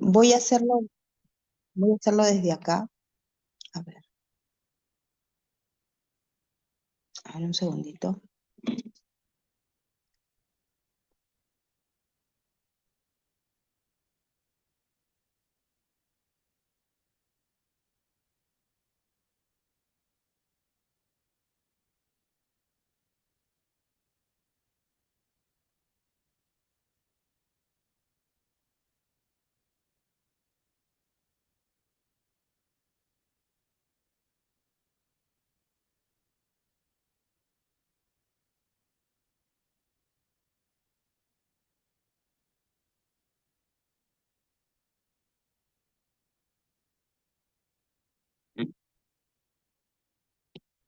Voy a hacerlo desde acá. A ver un segundito.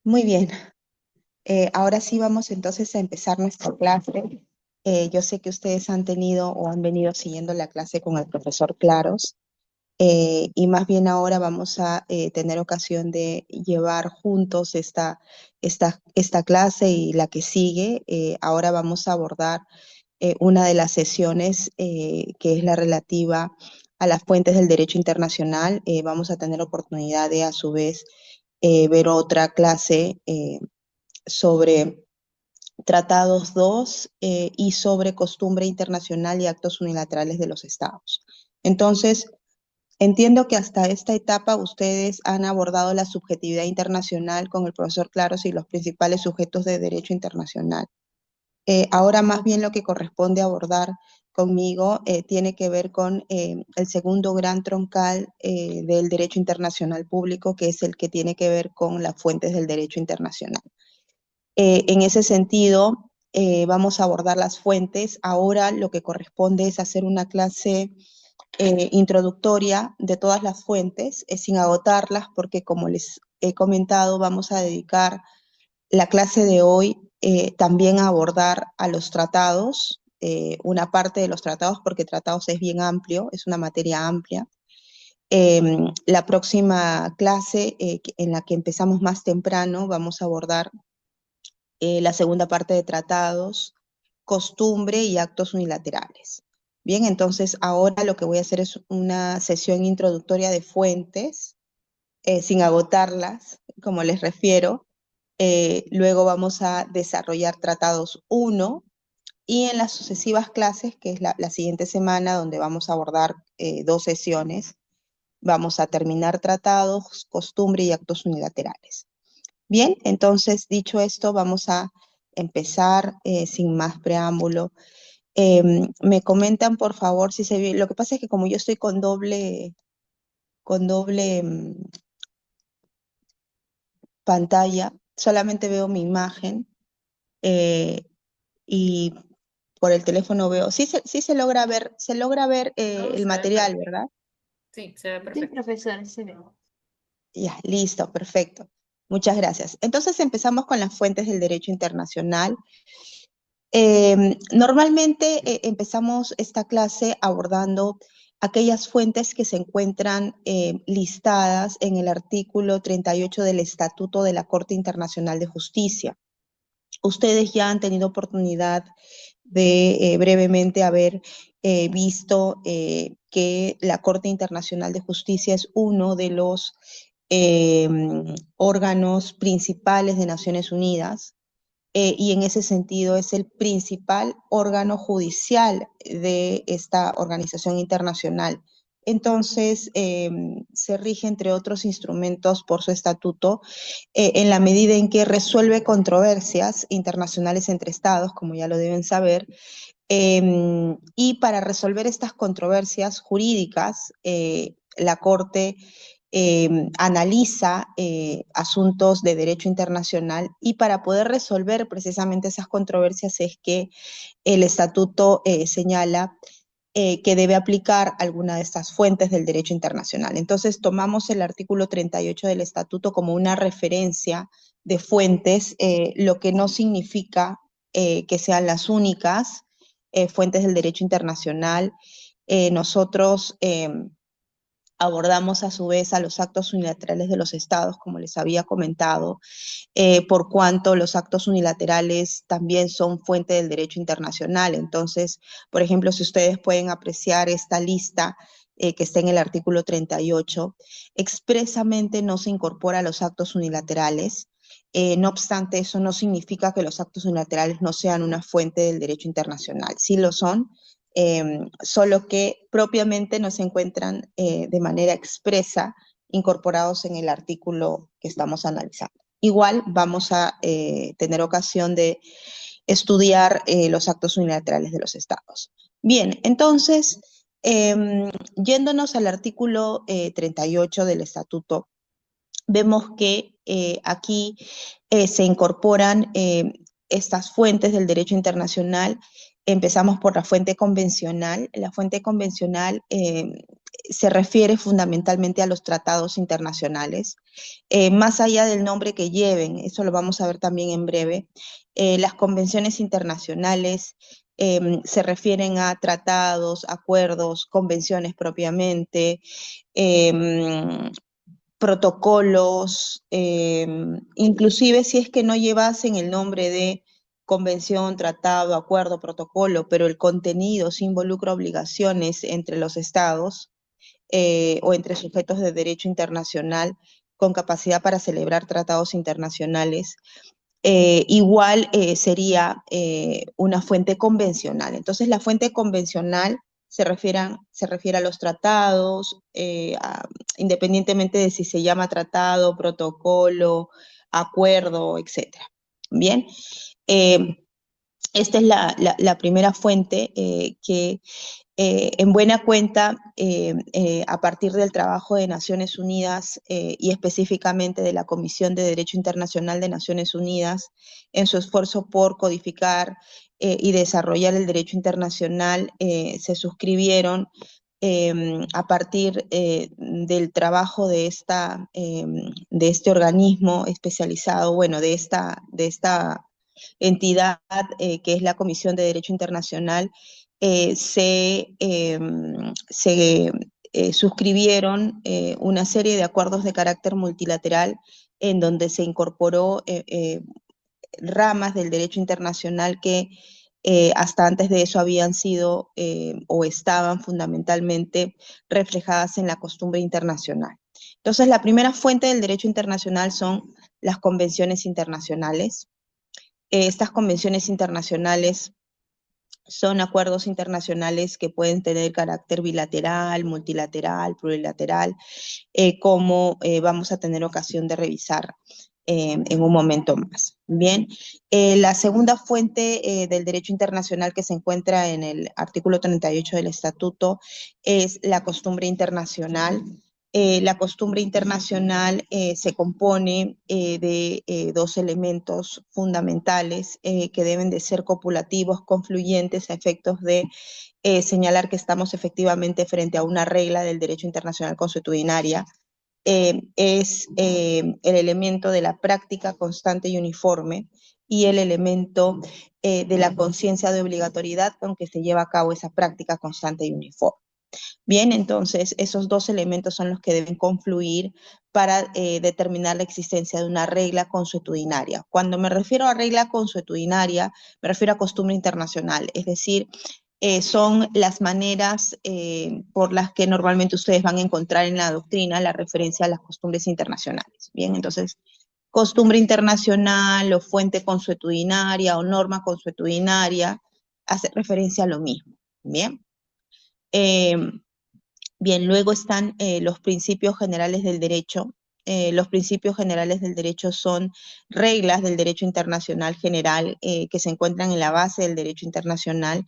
Muy bien. Ahora sí vamos entonces a empezar nuestra clase. Yo sé que ustedes han tenido o han venido siguiendo la clase con el profesor Claros. Y más bien ahora vamos a tener ocasión de llevar juntos esta clase y la que sigue. Ahora vamos a abordar una de las sesiones que es la relativa a las fuentes del derecho internacional. Vamos a tener oportunidad de a su vez ver otra clase sobre Tratados 2 y sobre costumbre internacional y actos unilaterales de los estados. Entonces, entiendo que hasta esta etapa ustedes han abordado la subjetividad internacional con el profesor Claros y los principales sujetos de derecho internacional. Ahora más bien lo que corresponde abordar conmigo tiene que ver con el segundo gran troncal del derecho internacional público, que es el que tiene que ver con las fuentes del derecho internacional. En ese sentido, vamos a abordar las fuentes. Ahora lo que corresponde es hacer una clase introductoria de todas las fuentes, sin agotarlas, porque como les he comentado, vamos a dedicar la clase de hoy también a abordar a los tratados, una parte de los tratados, porque tratados es bien amplio, es una materia amplia. La próxima clase, en la que empezamos más temprano, vamos a abordar la segunda parte de tratados, costumbre y actos unilaterales. Bien, entonces ahora lo que voy a hacer es una sesión introductoria de fuentes, sin agotarlas, como les refiero. Luego vamos a desarrollar tratados 1 y en las sucesivas clases, que es la siguiente semana, donde vamos a abordar 2 sesiones, vamos a terminar tratados, costumbre y actos unilaterales. Bien, entonces dicho esto, vamos a empezar sin más preámbulo. Me comentan por favor si se ve. Lo que pasa es que como yo estoy con doble pantalla, solamente veo mi imagen eh, y por el teléfono veo. Sí se logra ver No, el se ve material, perfecto. ¿verdad? Sí, se ve Sí, perfecto. profesor, se ve. Ya, listo, perfecto. Muchas gracias. Entonces empezamos con las fuentes del derecho internacional. Normalmente empezamos esta clase abordando aquellas fuentes que se encuentran listadas en el artículo 38 del Estatuto de la Corte Internacional de Justicia. Ustedes ya han tenido oportunidad de brevemente haber visto que la Corte Internacional de Justicia es uno de los eh, órganos principales de Naciones Unidas, y en ese sentido es el principal órgano judicial de esta organización internacional. Entonces, se rige, entre otros instrumentos, por su estatuto, en la medida en que resuelve controversias internacionales entre estados, como ya lo deben saber, y para resolver estas controversias jurídicas, la Corte analiza asuntos de derecho internacional, y para poder resolver precisamente esas controversias es que el estatuto señala que debe aplicar alguna de estas fuentes del derecho internacional. Entonces tomamos el artículo 38 del estatuto como una referencia de fuentes, lo que no significa que sean las únicas fuentes del derecho internacional. Nosotros Abordamos a su vez a los actos unilaterales de los estados, como les había comentado, por cuanto los actos unilaterales también son fuente del derecho internacional. Entonces, por ejemplo, si ustedes pueden apreciar esta lista que está en el artículo 38, expresamente no se incorpora a los actos unilaterales. No obstante, eso no significa que los actos unilaterales no sean una fuente del derecho internacional. Sí lo son, solo que propiamente no se encuentran de manera expresa incorporados en el artículo que estamos analizando. Igual vamos a tener ocasión de estudiar los actos unilaterales de los estados. Bien, entonces, yéndonos al artículo 38 del estatuto, vemos que aquí se incorporan estas fuentes del derecho internacional. Empezamos por la fuente convencional. La fuente convencional se refiere fundamentalmente a los tratados internacionales. Más allá del nombre que lleven, eso lo vamos a ver también en breve, las convenciones internacionales se refieren a tratados, acuerdos, convenciones propiamente, protocolos, inclusive si es que no llevasen el nombre de convención, tratado, acuerdo, protocolo, pero el contenido sí involucra obligaciones entre los estados o entre sujetos de derecho internacional con capacidad para celebrar tratados internacionales, igual sería una fuente convencional. Entonces, la fuente convencional se refiere a los tratados, independientemente de si se llama tratado, protocolo, acuerdo, etc. Bien, esta es la primera fuente que en buena cuenta, a partir del trabajo de Naciones Unidas y específicamente de la Comisión de Derecho Internacional de Naciones Unidas, en su esfuerzo por codificar y desarrollar el derecho internacional, se suscribieron a partir del trabajo de este organismo especializado, bueno, de esta entidad que es la Comisión de Derecho Internacional, se suscribieron una serie de acuerdos de carácter multilateral en donde se incorporó ramas del derecho internacional que hasta antes de eso habían sido o estaban fundamentalmente reflejadas en la costumbre internacional. Entonces, la primera fuente del derecho internacional son las convenciones internacionales. Estas convenciones internacionales son acuerdos internacionales que pueden tener carácter bilateral, multilateral, plurilateral, como vamos a tener ocasión de revisar en un momento más. Bien, la segunda fuente del derecho internacional que se encuentra en el artículo 38 del Estatuto es la costumbre internacional. La costumbre internacional se compone de dos elementos fundamentales que deben de ser copulativos, confluyentes a efectos de señalar que estamos efectivamente frente a una regla del derecho internacional consuetudinaria. Es el elemento de la práctica constante y uniforme y el elemento de la conciencia de obligatoriedad con que se lleva a cabo esa práctica constante y uniforme. Bien, entonces esos dos elementos son los que deben confluir para determinar la existencia de una regla consuetudinaria. Cuando me refiero a regla consuetudinaria, me refiero a costumbre internacional, es decir, son las maneras por las que normalmente ustedes van a encontrar en la doctrina la referencia a las costumbres internacionales. Bien, entonces, costumbre internacional o fuente consuetudinaria o norma consuetudinaria hace referencia a lo mismo. Bien. Bien, luego están los principios generales del derecho. Los principios generales del derecho son reglas del derecho internacional general que se encuentran en la base del derecho internacional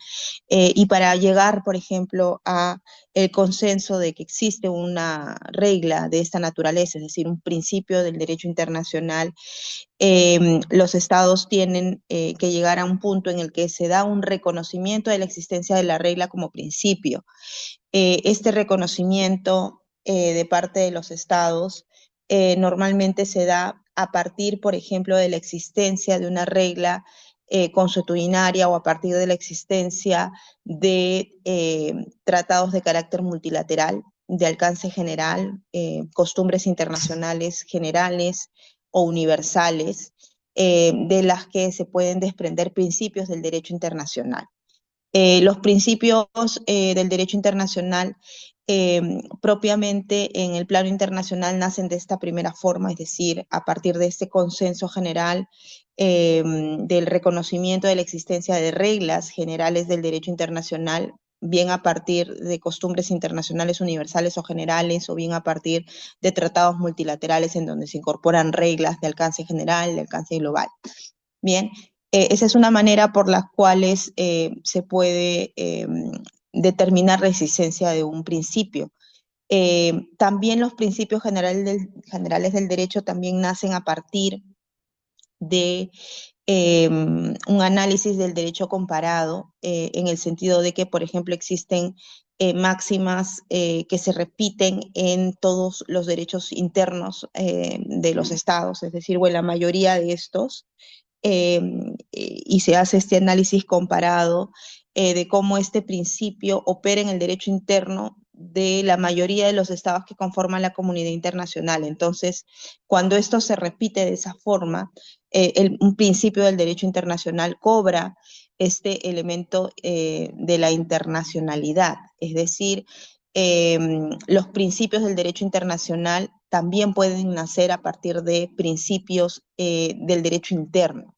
y para llegar, por ejemplo, a el consenso de que existe una regla de esta naturaleza, es decir, un principio del derecho internacional, los estados tienen que llegar a un punto en el que se da un reconocimiento de la existencia de la regla como principio. Este reconocimiento de parte de los estados normalmente se da a partir, por ejemplo, de la existencia de una regla consuetudinaria o a partir de la existencia de tratados de carácter multilateral. de alcance general, costumbres internacionales generales o universales, de las que se pueden desprender principios del derecho internacional. Los principios del derecho internacional propiamente en el plano internacional nacen de esta primera forma, es decir, a partir de este consenso general del reconocimiento de la existencia de reglas generales del derecho internacional, bien a partir de costumbres internacionales universales o generales, o bien a partir de tratados multilaterales en donde se incorporan reglas de alcance general, de alcance global. Bien, esa es una manera por las cuales se puede determinar la existencia de un principio. También los principios generales del derecho también nacen a partir de un análisis del derecho comparado, en el sentido de que, por ejemplo, existen máximas que se repiten en todos los derechos internos de los estados, es decir, o en la mayoría de estos, y se hace este análisis comparado de cómo este principio opera en el derecho interno de la mayoría de los estados que conforman la comunidad internacional. Entonces, cuando esto se repite de esa forma, un principio del derecho internacional cobra este elemento de la internacionalidad, es decir, los principios del derecho internacional también pueden nacer a partir de principios del derecho interno.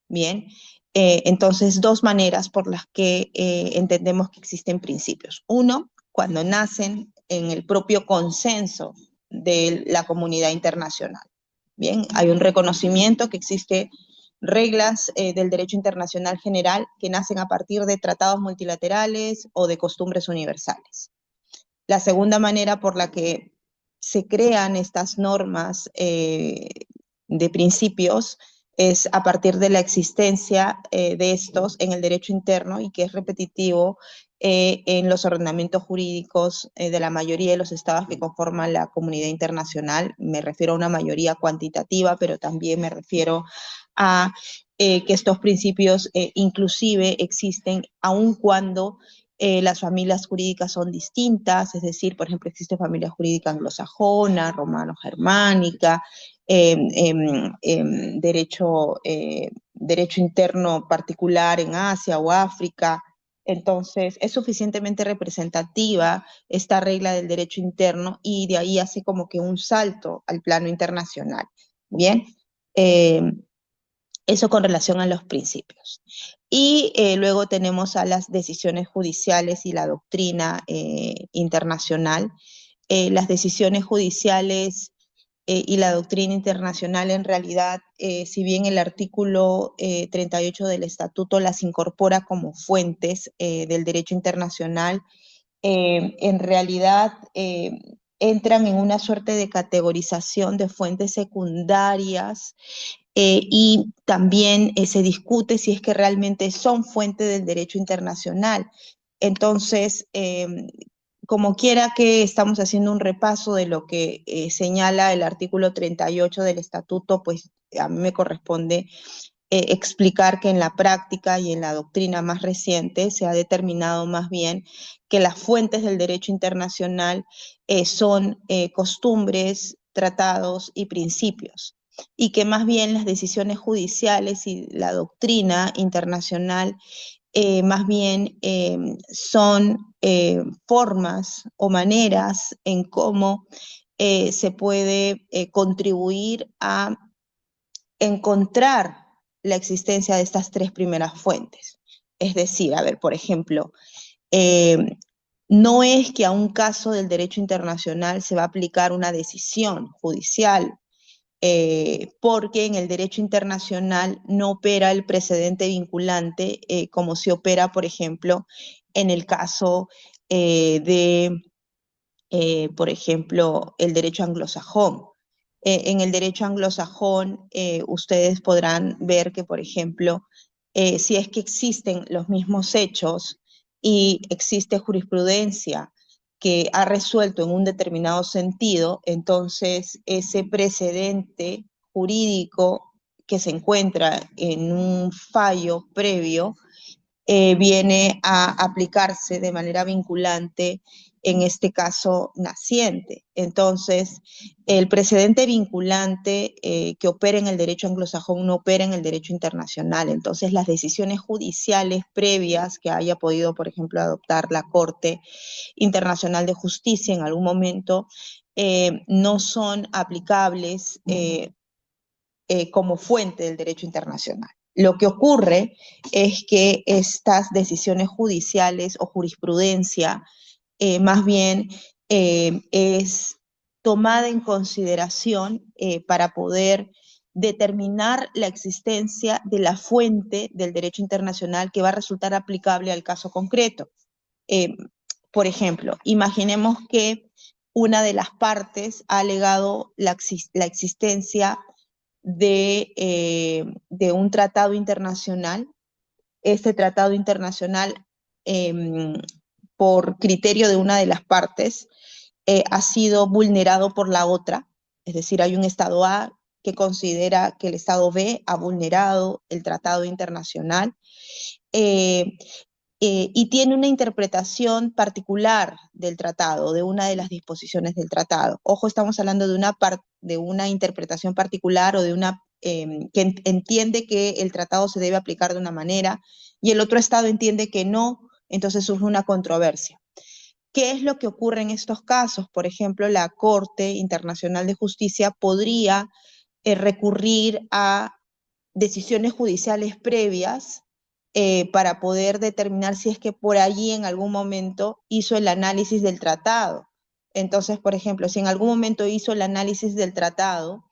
Bien, entonces dos maneras por las que entendemos que existen principios. Uno, cuando nacen en el propio consenso de la comunidad internacional. Bien, hay un reconocimiento que existe reglas del derecho internacional general que nacen a partir de tratados multilaterales o de costumbres universales. La segunda manera por la que se crean estas normas de principios es a partir de la existencia de estos en el derecho interno y que es repetitivo en los ordenamientos jurídicos de la mayoría de los estados que conforman la comunidad internacional. Me refiero a una mayoría cuantitativa, pero también me refiero a que estos principios inclusive existen aun cuando las familias jurídicas son distintas, es decir, por ejemplo, existe familia jurídica anglosajona, romano-germánica, derecho interno particular en Asia o África. Entonces, es suficientemente representativa esta regla del derecho interno y de ahí hace como que un salto al plano internacional. Bien, eso con relación a los principios. Y luego tenemos a las decisiones judiciales y la doctrina internacional. Las decisiones judiciales y la doctrina internacional en realidad, si bien el artículo 38 del estatuto las incorpora como fuentes del derecho internacional, en realidad entran en una suerte de categorización de fuentes secundarias y también se discute si es que realmente son fuente del derecho internacional. Entonces, como quiera que estamos haciendo un repaso de lo que señala el artículo 38 del estatuto, pues a mí me corresponde explicar que en la práctica y en la doctrina más reciente se ha determinado más bien que las fuentes del derecho internacional son costumbres, tratados y principios, y que más bien las decisiones judiciales y la doctrina internacional más bien son formas o maneras en cómo se puede contribuir a encontrar la existencia de estas tres primeras fuentes. Es decir, a ver, por ejemplo, no es que a un caso del derecho internacional se va a aplicar una decisión judicial, porque en el derecho internacional no opera el precedente vinculante como se opera, por ejemplo, en el caso por ejemplo, el derecho anglosajón. En el derecho anglosajón, ustedes podrán ver que, por ejemplo, si es que existen los mismos hechos y existe jurisprudencia que ha resuelto en un determinado sentido, entonces ese precedente jurídico que se encuentra en un fallo previo viene a aplicarse de manera vinculante, en este caso naciente. Entonces, el precedente vinculante que opera en el derecho anglosajón no opera en el derecho internacional. Entonces, las decisiones judiciales previas que haya podido, por ejemplo, adoptar la Corte Internacional de Justicia en algún momento, no son aplicables como fuente del derecho internacional. Lo que ocurre es que estas decisiones judiciales o jurisprudencia más bien es tomada en consideración para poder determinar la existencia de la fuente del derecho internacional que va a resultar aplicable al caso concreto. Por ejemplo, imaginemos que una de las partes ha alegado la existencia de un tratado internacional. Este tratado internacional, por criterio de una de las partes, ha sido vulnerado por la otra. Es decir, hay un Estado A que considera que el Estado B ha vulnerado el tratado internacional y tiene una interpretación particular del tratado, de una de las disposiciones del tratado. Ojo, estamos hablando de una interpretación particular o de una que entiende que el tratado se debe aplicar de una manera y el otro Estado entiende que no, entonces surge una controversia. ¿Qué es lo que ocurre en estos casos? Por ejemplo, la Corte Internacional de Justicia podría recurrir a decisiones judiciales previas para poder determinar si es que por allí en algún momento hizo el análisis del tratado. Entonces, por ejemplo, si en algún momento hizo el análisis del tratado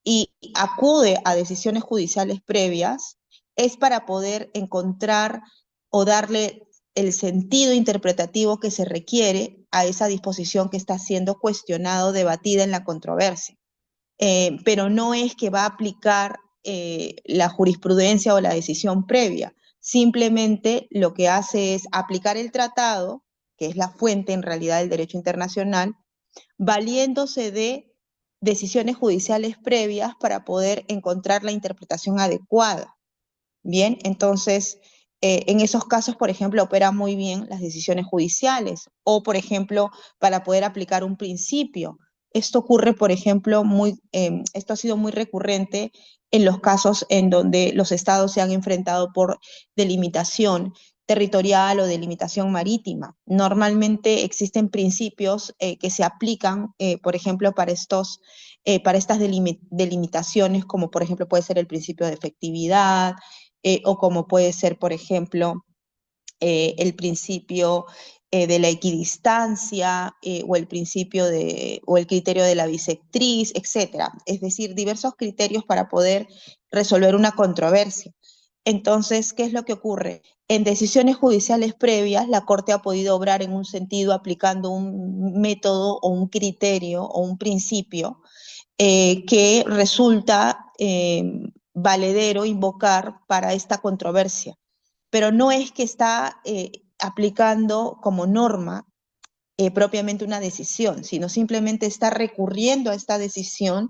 y acude a decisiones judiciales previas, es para poder encontrar o darle el sentido interpretativo que se requiere a esa disposición que está siendo cuestionada o debatida en la controversia. Pero no es que va a aplicar la jurisprudencia o la decisión previa. Simplemente lo que hace es aplicar el tratado, que es la fuente en realidad del derecho internacional, valiéndose de decisiones judiciales previas para poder encontrar la interpretación adecuada. Bien, entonces, en esos casos, por ejemplo, operan muy bien las decisiones judiciales o, por ejemplo, para poder aplicar un principio. Esto ocurre, por ejemplo, esto ha sido muy recurrente en los casos en donde los estados se han enfrentado por delimitación territorial o delimitación marítima. Normalmente existen principios que se aplican, por ejemplo, para estas delimitaciones, como por ejemplo puede ser el principio de efectividad, o como puede ser, por ejemplo, el principio de la equidistancia o el criterio de la bisectriz, etc. Es decir, diversos criterios para poder resolver una controversia. Entonces, ¿qué es lo que ocurre? En decisiones judiciales previas, la Corte ha podido obrar en un sentido aplicando un método o un criterio o un principio que resulta valedero invocar para esta controversia. Pero no es que está aplicando como norma propiamente una decisión, sino simplemente está recurriendo a esta decisión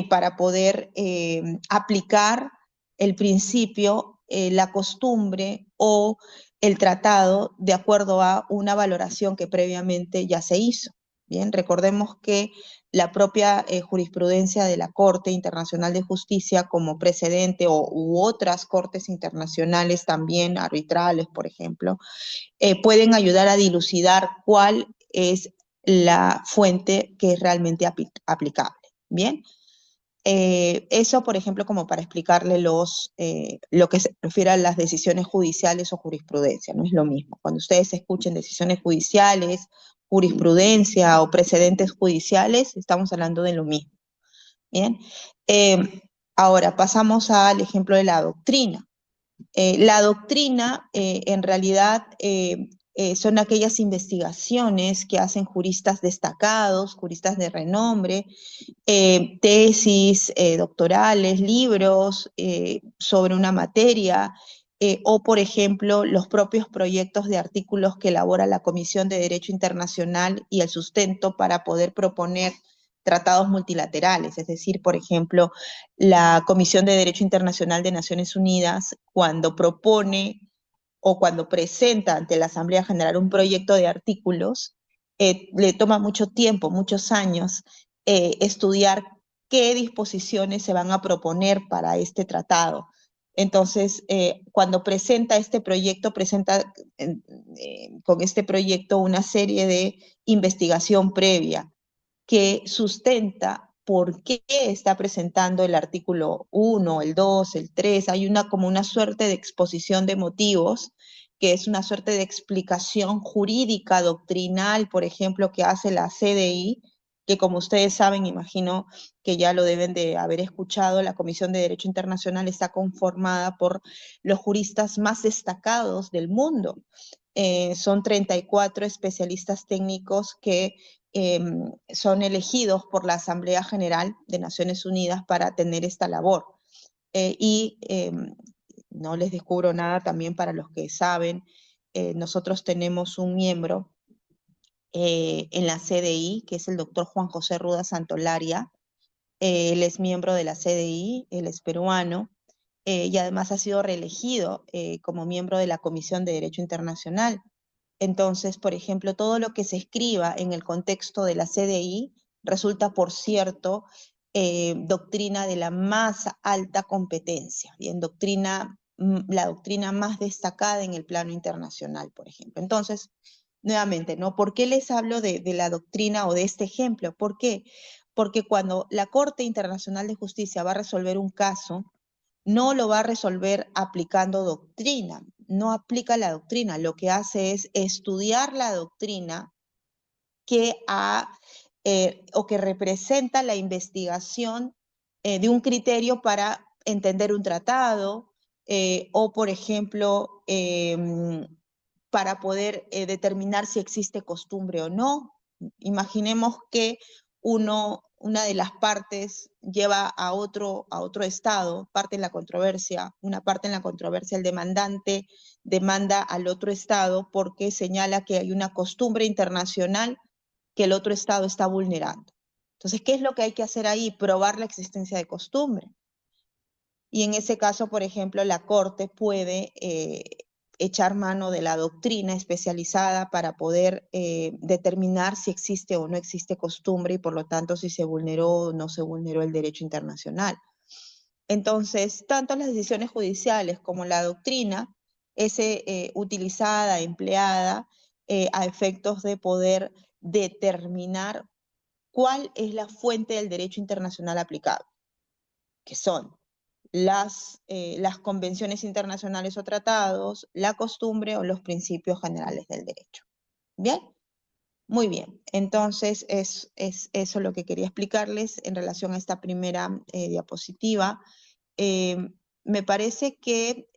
para poder aplicar el principio, la costumbre o el tratado de acuerdo a una valoración que previamente ya se hizo. Bien, recordemos que la propia jurisprudencia de la Corte Internacional de Justicia como precedente u otras cortes internacionales también, arbitrales, por ejemplo, pueden ayudar a dilucidar cuál es la fuente que es realmente aplicable. Bien, eso, por ejemplo, como para explicarle lo que se refiere a las decisiones judiciales o jurisprudencia, no es lo mismo. Cuando ustedes escuchen decisiones judiciales, jurisprudencia o precedentes judiciales, estamos hablando de lo mismo. Bien, ahora pasamos al ejemplo de la doctrina. La doctrina, en realidad, son aquellas investigaciones que hacen juristas destacados, juristas de renombre, tesis doctorales, libros sobre una materia, o, por ejemplo, los propios proyectos de artículos que elabora la Comisión de Derecho Internacional y el sustento para poder proponer tratados multilaterales. Es decir, por ejemplo, la Comisión de Derecho Internacional de Naciones Unidas, cuando propone o cuando presenta ante la Asamblea General un proyecto de artículos, le toma mucho tiempo, muchos años, estudiar qué disposiciones se van a proponer para este tratado. Entonces, cuando presenta este proyecto, presenta con este proyecto una serie de investigación previa que sustenta por qué está presentando el artículo 1, el 2, el 3. Hay como una suerte de exposición de motivos, que es una suerte de explicación jurídica, doctrinal, por ejemplo, que hace la CDI, que como ustedes saben, imagino que ya lo deben de haber escuchado, la Comisión de Derecho Internacional está conformada por los juristas más destacados del mundo. Son 34 especialistas técnicos que son elegidos por la Asamblea General de Naciones Unidas para tener esta labor. No les descubro nada también para los que saben, nosotros tenemos un miembro en la CDI, que es el doctor Juan José Ruda Santolaria. Él es miembro de la CDI, él es peruano, y además ha sido reelegido como miembro de la Comisión de Derecho Internacional. Entonces, por ejemplo, todo lo que se escriba en el contexto de la CDI resulta, por cierto, doctrina de la más alta competencia, y en la doctrina más destacada en el plano internacional, por ejemplo. Entonces, nuevamente, ¿no? ¿Por qué les hablo de la doctrina o de este ejemplo? ¿Por qué? Porque cuando la Corte Internacional de Justicia va a resolver un caso, no lo va a resolver aplicando doctrina, no aplica la doctrina, lo que hace es estudiar la doctrina que o que representa la investigación de un criterio para entender un tratado, o por ejemplo, para poder determinar si existe costumbre o no. Imaginemos que una de las partes lleva a otro estado, una parte en la controversia, el demandante demanda al otro estado porque señala que hay una costumbre internacional que el otro estado está vulnerando. Entonces, ¿qué es lo que hay que hacer ahí? Probar la existencia de costumbre. Y en ese caso, por ejemplo, la Corte puede echar mano de la doctrina especializada para poder determinar si existe o no existe costumbre y por lo tanto si se vulneró o no se vulneró el derecho internacional. Entonces, tanto las decisiones judiciales como la doctrina es utilizada, empleada a efectos de poder determinar cuál es la fuente del derecho internacional aplicado, que son las convenciones internacionales o tratados, la costumbre o los principios generales del derecho. ¿Bien? Muy bien. Entonces, es eso lo que quería explicarles en relación a esta primera diapositiva. Me parece que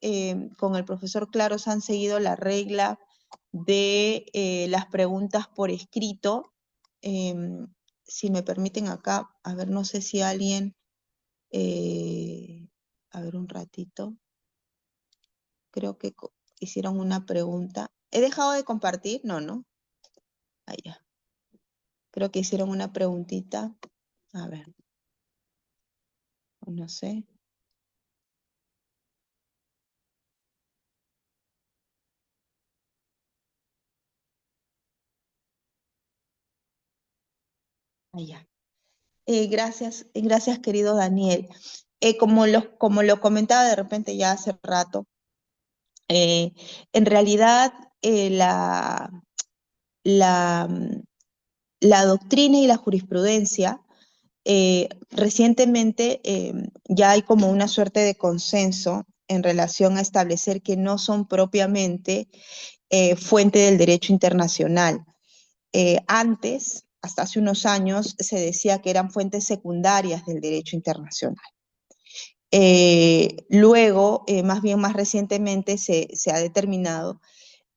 con el profesor Claros han seguido la regla de las preguntas por escrito. Si me permiten acá, a ver, no sé si alguien... a ver un ratito. Creo que hicieron una pregunta. ¿He dejado de compartir? No, ¿no? Allá. Creo que hicieron una preguntita. A ver. No sé. Allá. Gracias querido Daniel. Como lo comentaba de repente ya hace rato, en realidad la, la doctrina y la jurisprudencia recientemente ya hay como una suerte de consenso en relación a establecer que no son propiamente fuente del derecho internacional. Antes, hasta hace unos años, se decía que eran fuentes secundarias del derecho internacional. Luego, más recientemente, se ha determinado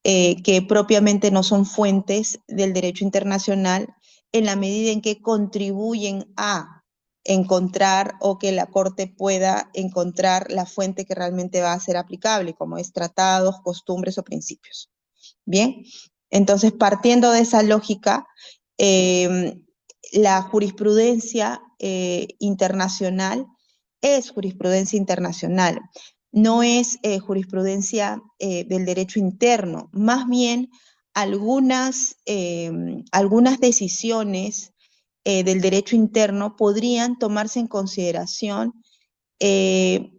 que propiamente no son fuentes del derecho internacional en la medida en que contribuyen a encontrar o que la Corte pueda encontrar la fuente que realmente va a ser aplicable, como es tratados, costumbres o principios. Bien, entonces partiendo de esa lógica, la jurisprudencia internacional es jurisprudencia internacional. no es jurisprudencia del derecho interno, más bien algunas decisiones del derecho interno podrían tomarse en consideración eh,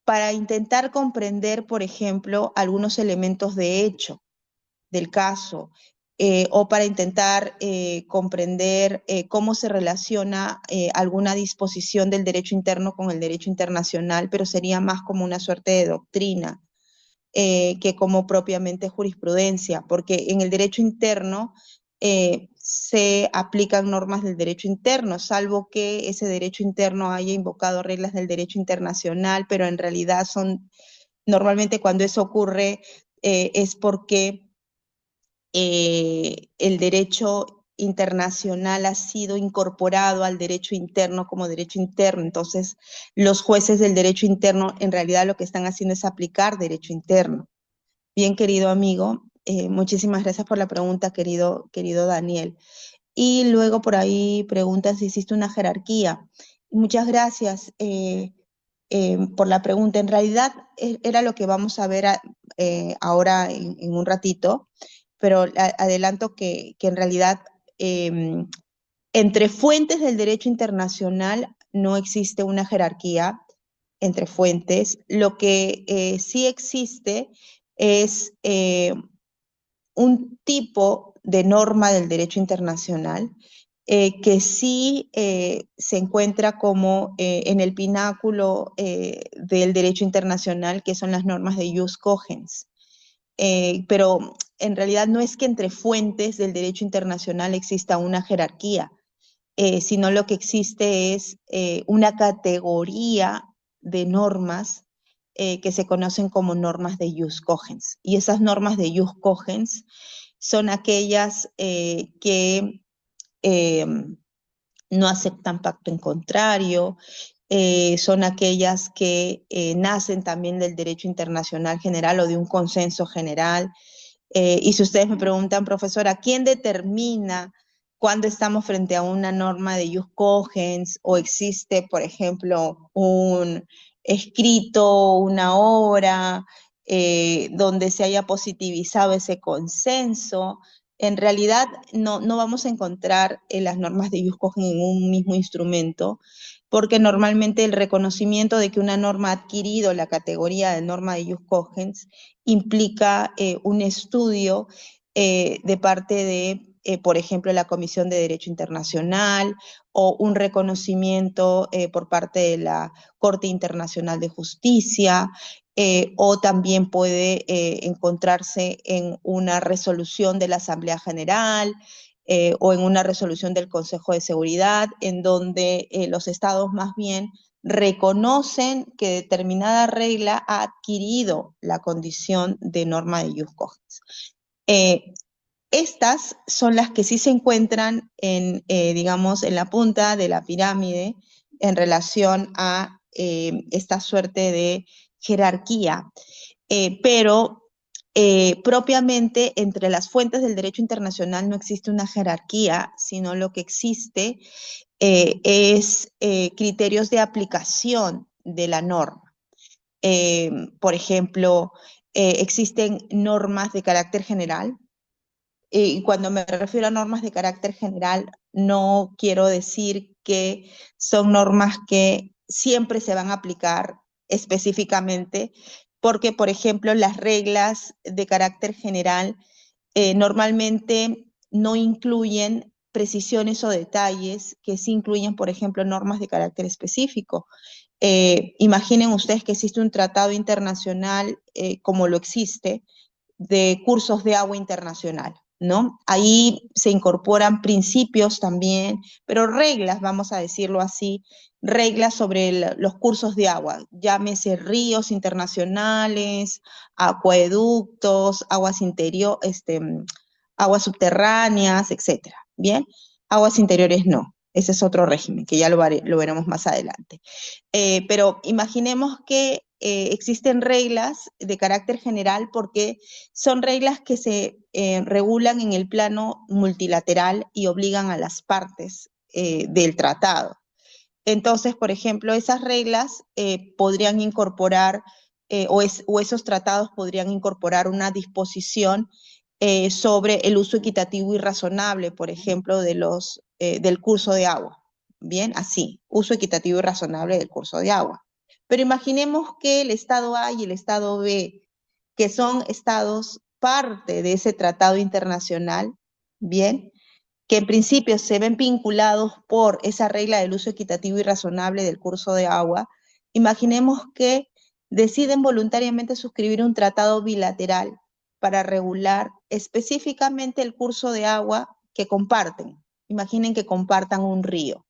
para intentar comprender, por ejemplo, algunos elementos de hecho del caso, o para intentar comprender cómo se relaciona alguna disposición del derecho interno con el derecho internacional, pero sería más como una suerte de doctrina que como propiamente jurisprudencia, porque en el derecho interno se aplican normas del derecho interno, salvo que ese derecho interno haya invocado reglas del derecho internacional, pero en realidad son, normalmente cuando eso ocurre es porque el derecho internacional ha sido incorporado al derecho interno como derecho interno. Entonces, los jueces del derecho interno en realidad lo que están haciendo es aplicar derecho interno. Bien, querido amigo, muchísimas gracias por la pregunta, querido Daniel. Y luego por ahí preguntan si existe una jerarquía. Muchas gracias por la pregunta. En realidad era lo que vamos a ver ahora en un ratito, pero adelanto que en realidad entre fuentes del derecho internacional no existe una jerarquía entre fuentes. Lo que sí existe es un tipo de norma del derecho internacional que sí se encuentra como en el pináculo del derecho internacional, que son las normas de jus cogens. Pero en realidad no es que entre fuentes del derecho internacional exista una jerarquía, sino lo que existe es una categoría de normas que se conocen como normas de jus cogens. Y esas normas de jus cogens son aquellas que eh, no aceptan pacto en contrario, son aquellas que nacen también del derecho internacional general o de un consenso general. Y si ustedes me preguntan, profesora, ¿quién determina cuando estamos frente a una norma de jus cogens o existe, por ejemplo, un escrito, una obra donde se haya positivizado ese consenso? En realidad no vamos a encontrar las normas de jus cogens en un mismo instrumento, porque normalmente el reconocimiento de que una norma ha adquirido la categoría de norma de jus cogens implica un estudio de parte de, por ejemplo, la Comisión de Derecho Internacional o un reconocimiento por parte de la Corte Internacional de Justicia, o también puede encontrarse en una resolución de la Asamblea General o en una resolución del Consejo de Seguridad, en donde los estados más bien reconocen que determinada regla ha adquirido la condición de norma de jus cogens. Estas son las que sí se encuentran digamos, en la punta de la pirámide en relación a esta suerte de jerarquía, pero propiamente entre las fuentes del derecho internacional no existe una jerarquía, sino lo que existe es criterios de aplicación de la norma. Por ejemplo, existen normas de carácter general, y cuando me refiero a normas de carácter general, no quiero decir que son normas que siempre se van a aplicar específicamente, porque, por ejemplo, las reglas de carácter general normalmente no incluyen precisiones o detalles que sí incluyen, por ejemplo, normas de carácter específico. Imaginen ustedes que existe un tratado internacional como lo existe de cursos de agua internacional, ¿no? Ahí se incorporan principios también, pero reglas, vamos a decirlo así, reglas sobre los cursos de agua, llámese ríos internacionales, acueductos, aguas subterráneas, etcétera. Bien, aguas interiores no. Ese es otro régimen que ya lo veremos más adelante. Pero imaginemos que existen reglas de carácter general porque son reglas que se regulan en el plano multilateral y obligan a las partes del tratado. Entonces, por ejemplo, esas reglas podrían incorporar o esos tratados podrían incorporar una disposición sobre el uso equitativo y razonable, por ejemplo, del curso de agua. Bien, así, uso equitativo y razonable del curso de agua. Pero imaginemos que el Estado A y el Estado B, que son estados parte de ese tratado internacional, bien, que en principio se ven vinculados por esa regla del uso equitativo y razonable del curso de agua, imaginemos que deciden voluntariamente suscribir un tratado bilateral para regular específicamente el curso de agua que comparten. Imaginen que compartan un río.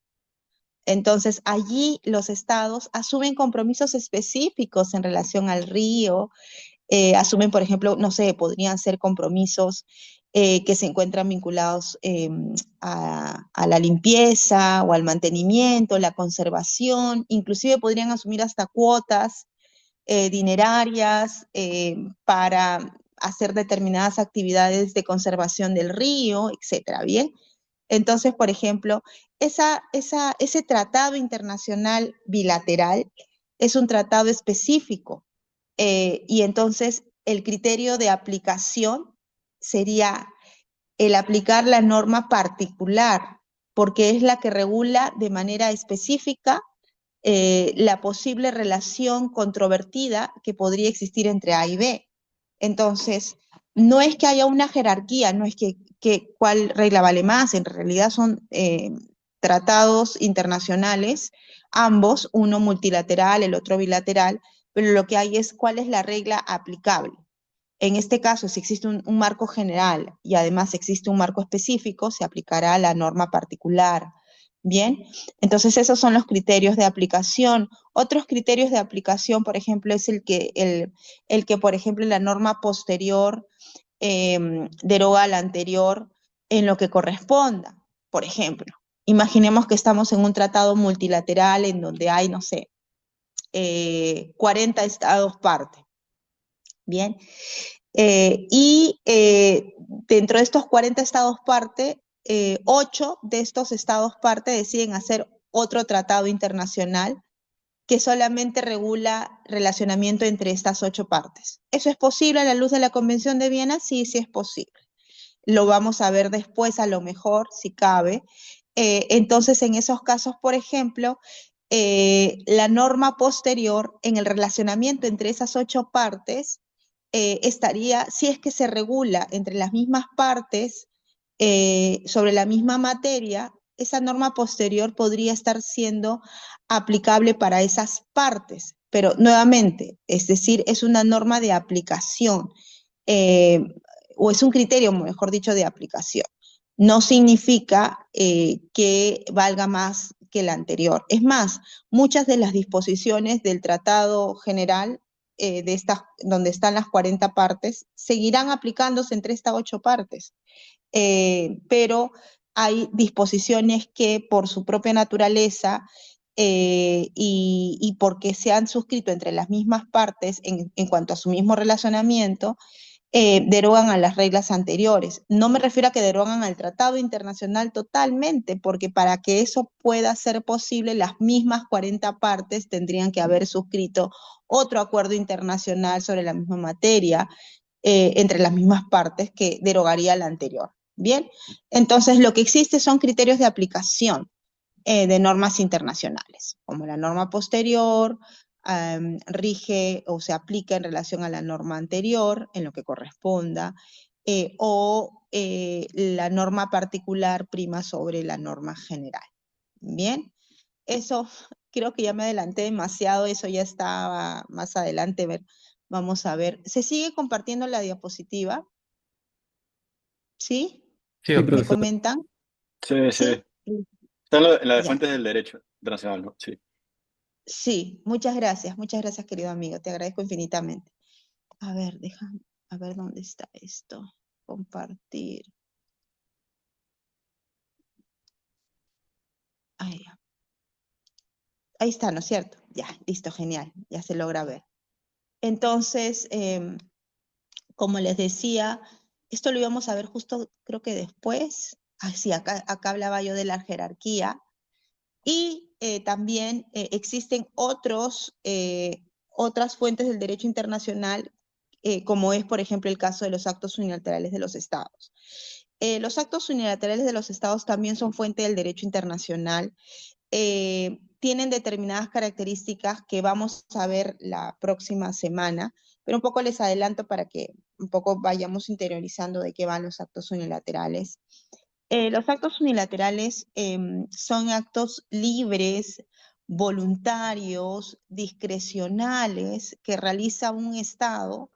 Entonces, allí los estados asumen compromisos específicos en relación al río, asumen, por ejemplo, no sé, podrían ser compromisos que se encuentran vinculados a la limpieza o al mantenimiento, la conservación, inclusive podrían asumir hasta cuotas dinerarias para hacer determinadas actividades de conservación del río, etcétera, ¿bien? Entonces, por ejemplo, ese tratado internacional bilateral es un tratado específico y entonces el criterio de aplicación sería el aplicar la norma particular, porque es la que regula de manera específica la posible relación controvertida que podría existir entre A y B. Entonces, no es que haya una jerarquía, no es que cuál regla vale más, en realidad son tratados internacionales, ambos, uno multilateral, el otro bilateral, pero lo que hay es cuál es la regla aplicable. En este caso, si existe un marco general y además existe un marco específico, se aplicará la norma particular. Bien, entonces esos son los criterios de aplicación. Otros criterios de aplicación, por ejemplo, es el que por ejemplo, la norma posterior deroga a la anterior en lo que corresponda. Por ejemplo, imaginemos que estamos en un tratado multilateral en donde hay, no sé, 40 estados parte. Bien, dentro de estos 40 estados parte, 8 de estos estados parte deciden hacer otro tratado internacional que solamente regula relacionamiento entre estas 8 partes. ¿Eso es posible a la luz de la Convención de Viena? Sí, sí es posible. Lo vamos a ver después, a lo mejor, si cabe. Entonces, en esos casos, por ejemplo, la norma posterior en el relacionamiento entre esas 8 partes estaría, si es que se regula entre las mismas partes sobre la misma materia, esa norma posterior podría estar siendo aplicable para esas partes, pero nuevamente, es decir, es una norma de aplicación, o es un criterio, mejor dicho, de aplicación. No significa que valga más que la anterior. Es más, muchas de las disposiciones del Tratado General donde están las 40 partes, seguirán aplicándose entre estas 8 partes. Pero hay disposiciones que por su propia naturaleza y porque se han suscrito entre las mismas partes en cuanto a su mismo relacionamiento, derogan a las reglas anteriores. No me refiero a que derogan al tratado internacional totalmente, porque para que eso pueda ser posible, las mismas 40 partes tendrían que haber suscrito otro acuerdo internacional sobre la misma materia, entre las mismas partes que derogaría la anterior. Bien, entonces lo que existe son criterios de aplicación de normas internacionales, como la norma posterior, rige o se aplica en relación a la norma anterior, en lo que corresponda, o la norma particular prima sobre la norma general. Bien, eso creo que ya me adelanté demasiado, eso ya estaba más adelante, vamos a ver. ¿Se sigue compartiendo la diapositiva? ¿Sí? Sí, Sí, doctor. ¿Me profesor. comentan? Sí, sí. ¿Sí? Está en la de Ya. fuentes del derecho internacional, ¿no? Sí. Sí, muchas gracias, querido amigo, te agradezco infinitamente. A ver, déjame, a ver dónde está esto. Compartir. Ahí, ahí está, ¿no es cierto? Ya, listo, genial, ya se logra ver. Entonces, como les decía, esto lo íbamos a ver justo, creo que después. Ah, sí, acá hablaba yo de la jerarquía. Y también existen otras fuentes del derecho internacional, como es, por ejemplo, el caso de los actos unilaterales de los estados. Los actos unilaterales de los estados también son fuente del derecho internacional. Tienen determinadas características que vamos a ver la próxima semana, pero un poco les adelanto para que un poco vayamos interiorizando de qué van los actos unilaterales. Los actos unilaterales son actos libres, voluntarios, discrecionales que realiza un Estado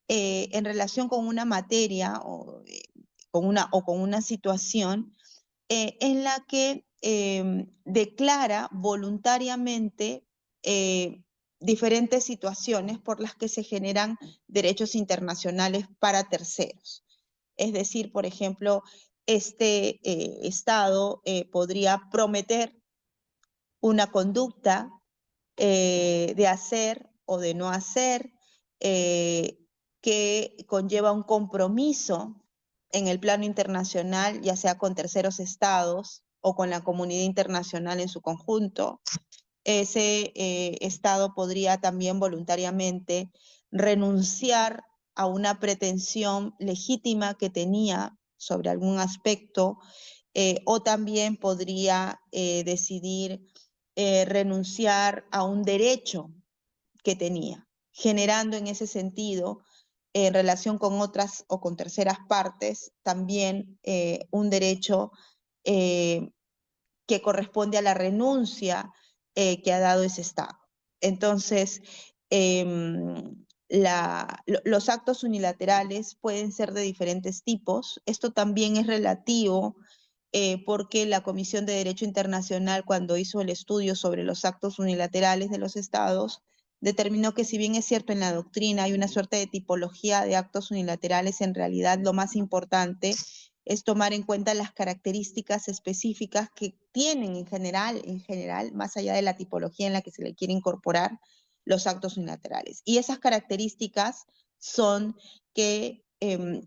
en relación con una materia o con una situación en la que declara voluntariamente diferentes situaciones por las que se generan derechos internacionales para terceros. Es decir, por ejemplo, este Estado podría prometer una conducta de hacer o de no hacer que conlleva un compromiso en el plano internacional, ya sea con terceros estados o con la comunidad internacional en su conjunto. Ese estado podría también voluntariamente renunciar a una pretensión legítima que tenía sobre algún aspecto, o también podría decidir renunciar a un derecho que tenía, generando en ese sentido, en relación con otras o con terceras partes, también un derecho que corresponde a la renuncia que ha dado ese Estado. Entonces, los actos unilaterales pueden ser de diferentes tipos. Esto también es relativo porque la Comisión de Derecho Internacional, cuando hizo el estudio sobre los actos unilaterales de los estados, determinó que si bien es cierto en la doctrina hay una suerte de tipología de actos unilaterales, en realidad lo más importante es tomar en cuenta las características específicas que tienen en general, más allá de la tipología en la que se le quiere incorporar los actos unilaterales. Y esas características son que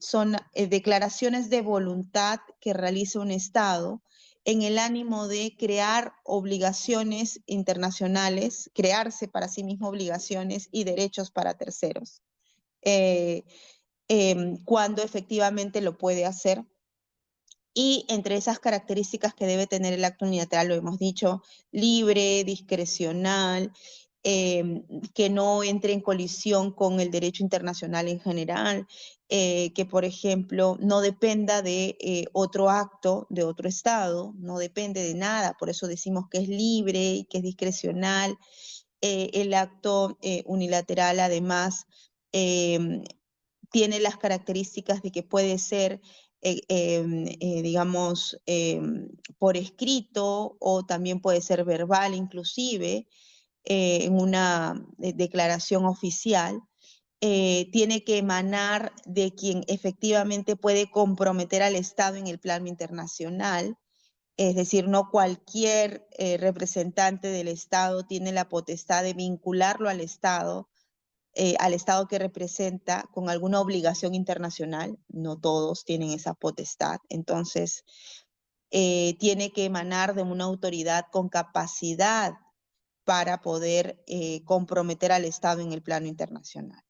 son declaraciones de voluntad que realiza un Estado en el ánimo de crear obligaciones internacionales, crearse para sí mismo obligaciones y derechos para terceros, cuando efectivamente lo puede hacer. Y entre esas características que debe tener el acto unilateral, lo hemos dicho, libre, discrecional, que no entre en colisión con el derecho internacional en general, que por ejemplo no dependa de otro acto de otro Estado, no depende de nada, por eso decimos que es libre y que es discrecional. El acto unilateral además tiene las características de que puede ser, digamos, por escrito o también puede ser verbal inclusive, en una declaración oficial. Tiene que emanar de quien efectivamente puede comprometer al Estado en el plano internacional. Es decir, no cualquier representante del Estado tiene la potestad de vincularlo al Estado que representa con alguna obligación internacional. No todos tienen esa potestad. Entonces, tiene que emanar de una autoridad con capacidad para poder comprometer al Estado en el plano internacional.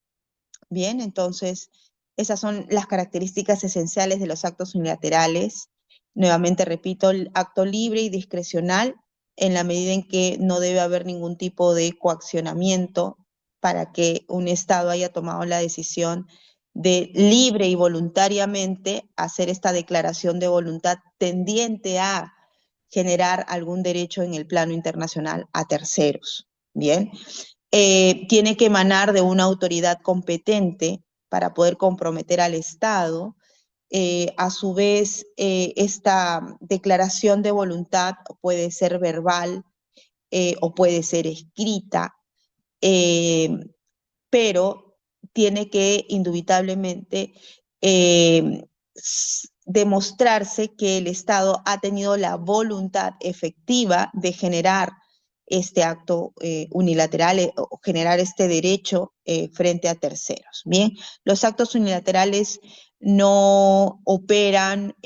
Bien, entonces, esas son las características esenciales de los actos unilaterales. Nuevamente repito, el acto libre y discrecional en la medida en que no debe haber ningún tipo de coaccionamiento para que un Estado haya tomado la decisión de libre y voluntariamente hacer esta declaración de voluntad tendiente a generar algún derecho en el plano internacional a terceros. Bien, tiene que emanar de una autoridad competente para poder comprometer al Estado. A su vez, esta declaración de voluntad puede ser verbal o puede ser escrita, pero tiene que indubitablemente demostrarse que el Estado ha tenido la voluntad efectiva de generar este acto unilateral o generar este derecho frente a terceros. Bien, los actos unilaterales no operan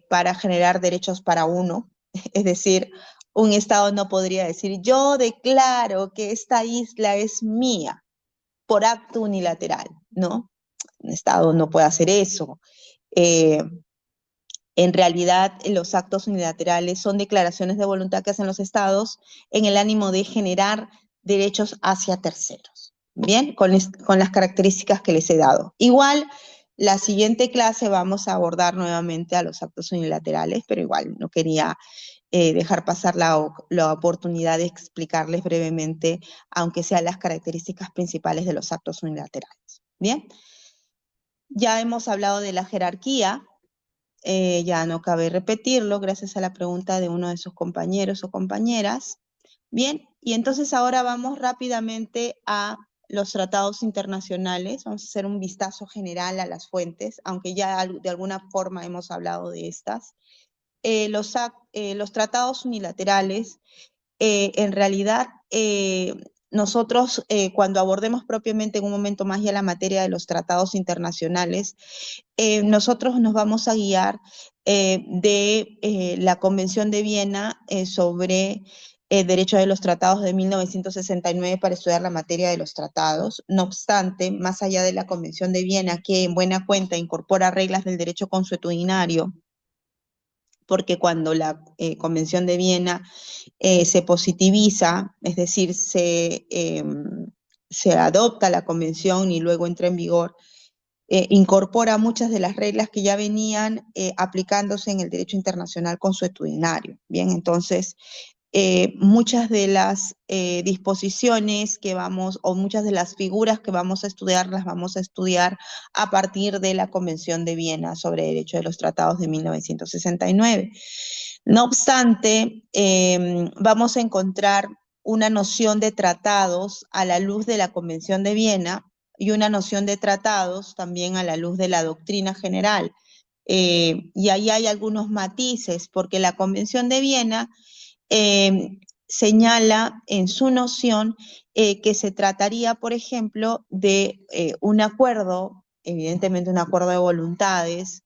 para generar derechos para uno, es decir, un Estado no podría decir, yo declaro que esta isla es mía, por acto unilateral, ¿no? Un Estado no puede hacer eso. Eh, en realidad, los actos unilaterales son declaraciones de voluntad que hacen los estados en el ánimo de generar derechos hacia terceros. Bien, con las características que les he dado. Igual, la siguiente clase vamos a abordar nuevamente a los actos unilaterales, pero igual no quería dejar pasar la oportunidad de explicarles brevemente, aunque sean las características principales de los actos unilaterales. Bien, ya hemos hablado de la jerarquía. Ya no cabe repetirlo, gracias a la pregunta de uno de sus compañeros o compañeras. Bien, y entonces ahora vamos rápidamente a los tratados internacionales. Vamos a hacer un vistazo general a las fuentes, aunque ya de alguna forma hemos hablado de estas. Los tratados unilaterales, en realidad, nosotros cuando abordemos propiamente en un momento más ya la materia de los tratados internacionales, nosotros nos vamos a guiar de la Convención de Viena sobre Derecho de los Tratados de 1969 para estudiar la materia de los tratados. No obstante, más allá de la Convención de Viena, que en buena cuenta incorpora reglas del derecho consuetudinario, porque cuando la Convención de Viena se positiviza, es decir, se adopta la convención y luego entra en vigor, incorpora muchas de las reglas que ya venían aplicándose en el derecho internacional consuetudinario. Bien, entonces, muchas de las disposiciones que vamos, o muchas de las figuras que vamos a estudiar, las vamos a estudiar a partir de la Convención de Viena sobre Derecho de los Tratados de 1969. No obstante, vamos a encontrar una noción de tratados a la luz de la Convención de Viena y una noción de tratados también a la luz de la doctrina general. Y ahí hay algunos matices, porque la Convención de Viena señala en su noción que se trataría, por ejemplo, de un acuerdo, evidentemente un acuerdo de voluntades,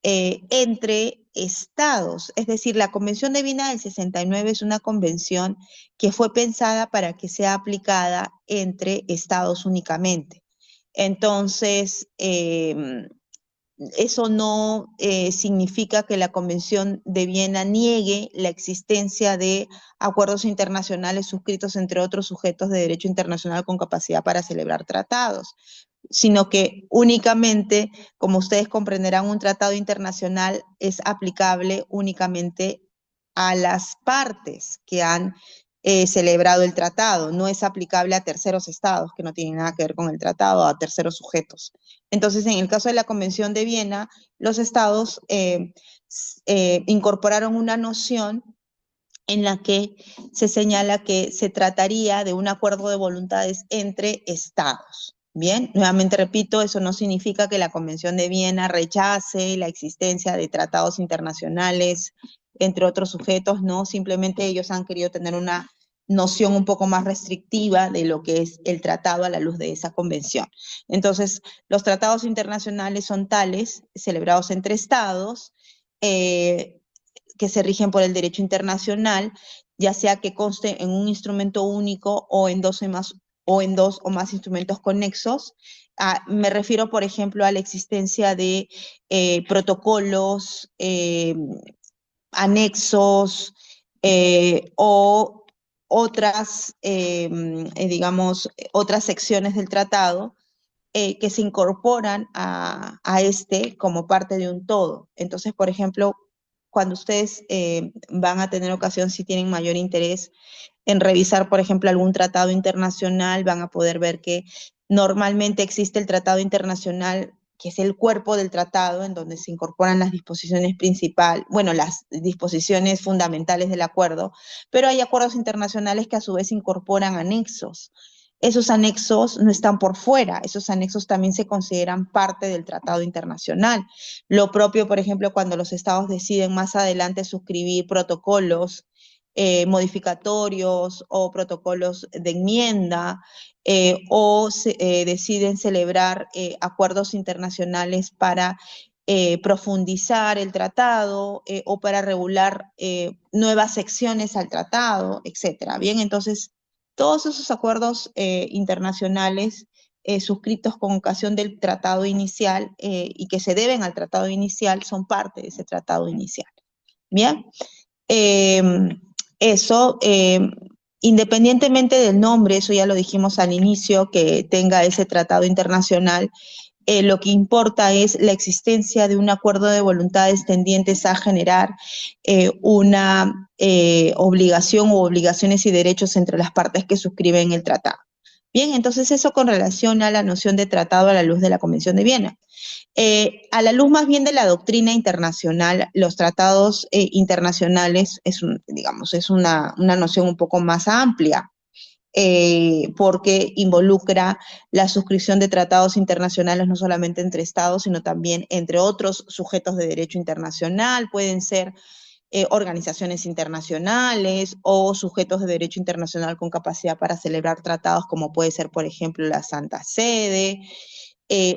entre estados. Es decir, la Convención de Viena del 69 es una convención que fue pensada para que sea aplicada entre estados únicamente. Entonces, eso no significa que la Convención de Viena niegue la existencia de acuerdos internacionales suscritos entre otros sujetos de derecho internacional con capacidad para celebrar tratados, sino que únicamente, como ustedes comprenderán, un tratado internacional es aplicable únicamente a las partes que han celebrado el tratado, no es aplicable a terceros estados que no tienen nada que ver con el tratado, a terceros sujetos. Entonces, en el caso de la Convención de Viena, los estados incorporaron una noción en la que se señala que se trataría de un acuerdo de voluntades entre estados. Bien, nuevamente repito, eso no significa que la Convención de Viena rechace la existencia de tratados internacionales entre otros sujetos, no, simplemente ellos han querido tener una noción un poco más restrictiva de lo que es el tratado a la luz de esa convención. Entonces, los tratados internacionales son tales, celebrados entre estados, que se rigen por el derecho internacional, ya sea que conste en un instrumento único o en dos o más instrumentos conexos. Me refiero, por ejemplo, a la existencia de protocolos, anexos o otras, digamos, otras secciones del tratado que se incorporan a este como parte de un todo. Entonces, por ejemplo, cuando ustedes van a tener ocasión, si tienen mayor interés en revisar, por ejemplo, algún tratado internacional, van a poder ver que normalmente existe el tratado internacional, que es el cuerpo del tratado, en donde se incorporan las disposiciones principales, bueno, las disposiciones fundamentales del acuerdo, pero hay acuerdos internacionales que a su vez incorporan anexos. Esos anexos no están por fuera, esos anexos también se consideran parte del tratado internacional. Lo propio, por ejemplo, cuando los estados deciden más adelante suscribir protocolos modificatorios o protocolos de enmienda, deciden celebrar acuerdos internacionales para profundizar el tratado o para regular nuevas secciones al tratado, etcétera. Bien, entonces todos esos acuerdos internacionales suscritos con ocasión del tratado inicial y que se deben al tratado inicial son parte de ese tratado inicial. Bien, eh, eso, independientemente del nombre, eso ya lo dijimos al inicio, que tenga ese tratado internacional, lo que importa es la existencia de un acuerdo de voluntades tendientes a generar una obligación o obligaciones y derechos entre las partes que suscriben el tratado. Bien, entonces eso con relación a la noción de tratado a la luz de la Convención de Viena. A la luz más bien de la doctrina internacional, los tratados internacionales digamos, es una noción un poco más amplia porque involucra la suscripción de tratados internacionales no solamente entre estados, sino también entre otros sujetos de derecho internacional, pueden ser organizaciones internacionales o sujetos de derecho internacional con capacidad para celebrar tratados, como puede ser, por ejemplo, la Santa Sede,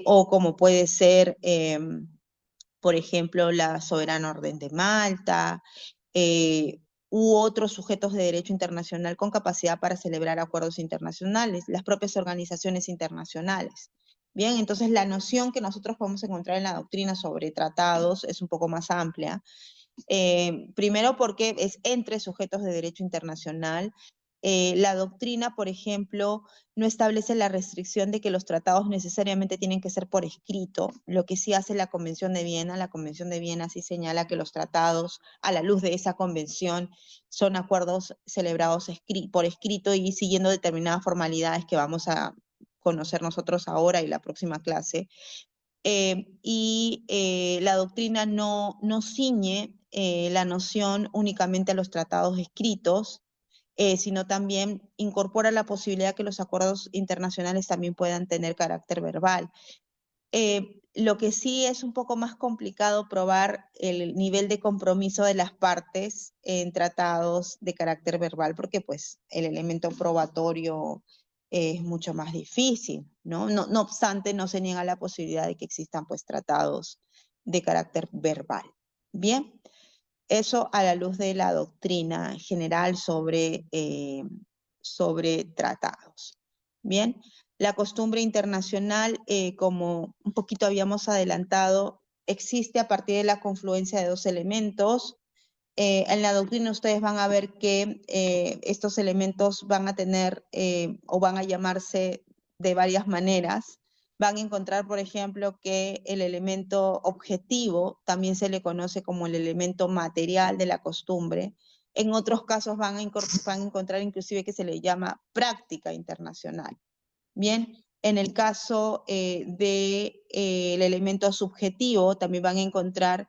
o como puede ser, por ejemplo, la Soberana Orden de Malta, eh, u otros sujetos de derecho internacional con capacidad para celebrar acuerdos internacionales, las propias organizaciones internacionales. Bien, entonces la noción que nosotros podemos encontrar en la doctrina sobre tratados es un poco más amplia. Primero porque es entre sujetos de derecho internacional. La doctrina, por ejemplo, no establece la restricción de que los tratados necesariamente tienen que ser por escrito, lo que sí hace la Convención de Viena. La Convención de Viena sí señala que los tratados, a la luz de esa convención, son acuerdos celebrados por escrito y siguiendo determinadas formalidades que vamos a conocer nosotros ahora y la próxima clase. La doctrina no ciñe la noción únicamente a los tratados escritos, sino también incorpora la posibilidad que los acuerdos internacionales también puedan tener carácter verbal. Lo que sí es un poco más complicado probar el nivel de compromiso de las partes en tratados de carácter verbal, porque pues el elemento probatorio es mucho más difícil, ¿no? No obstante, no se niega la posibilidad de que existan pues tratados de carácter verbal. Bien, eso a la luz de la doctrina general sobre tratados. Bien, la costumbre internacional, como un poquito habíamos adelantado, existe a partir de la confluencia de dos elementos. En la doctrina ustedes van a ver que estos elementos van a tener o van a llamarse de varias maneras. Van a encontrar, por ejemplo, que el elemento objetivo también se le conoce como el elemento material de la costumbre. En otros casos van a encontrar inclusive que se le llama práctica internacional. Bien, en el caso del elemento subjetivo, también van a encontrar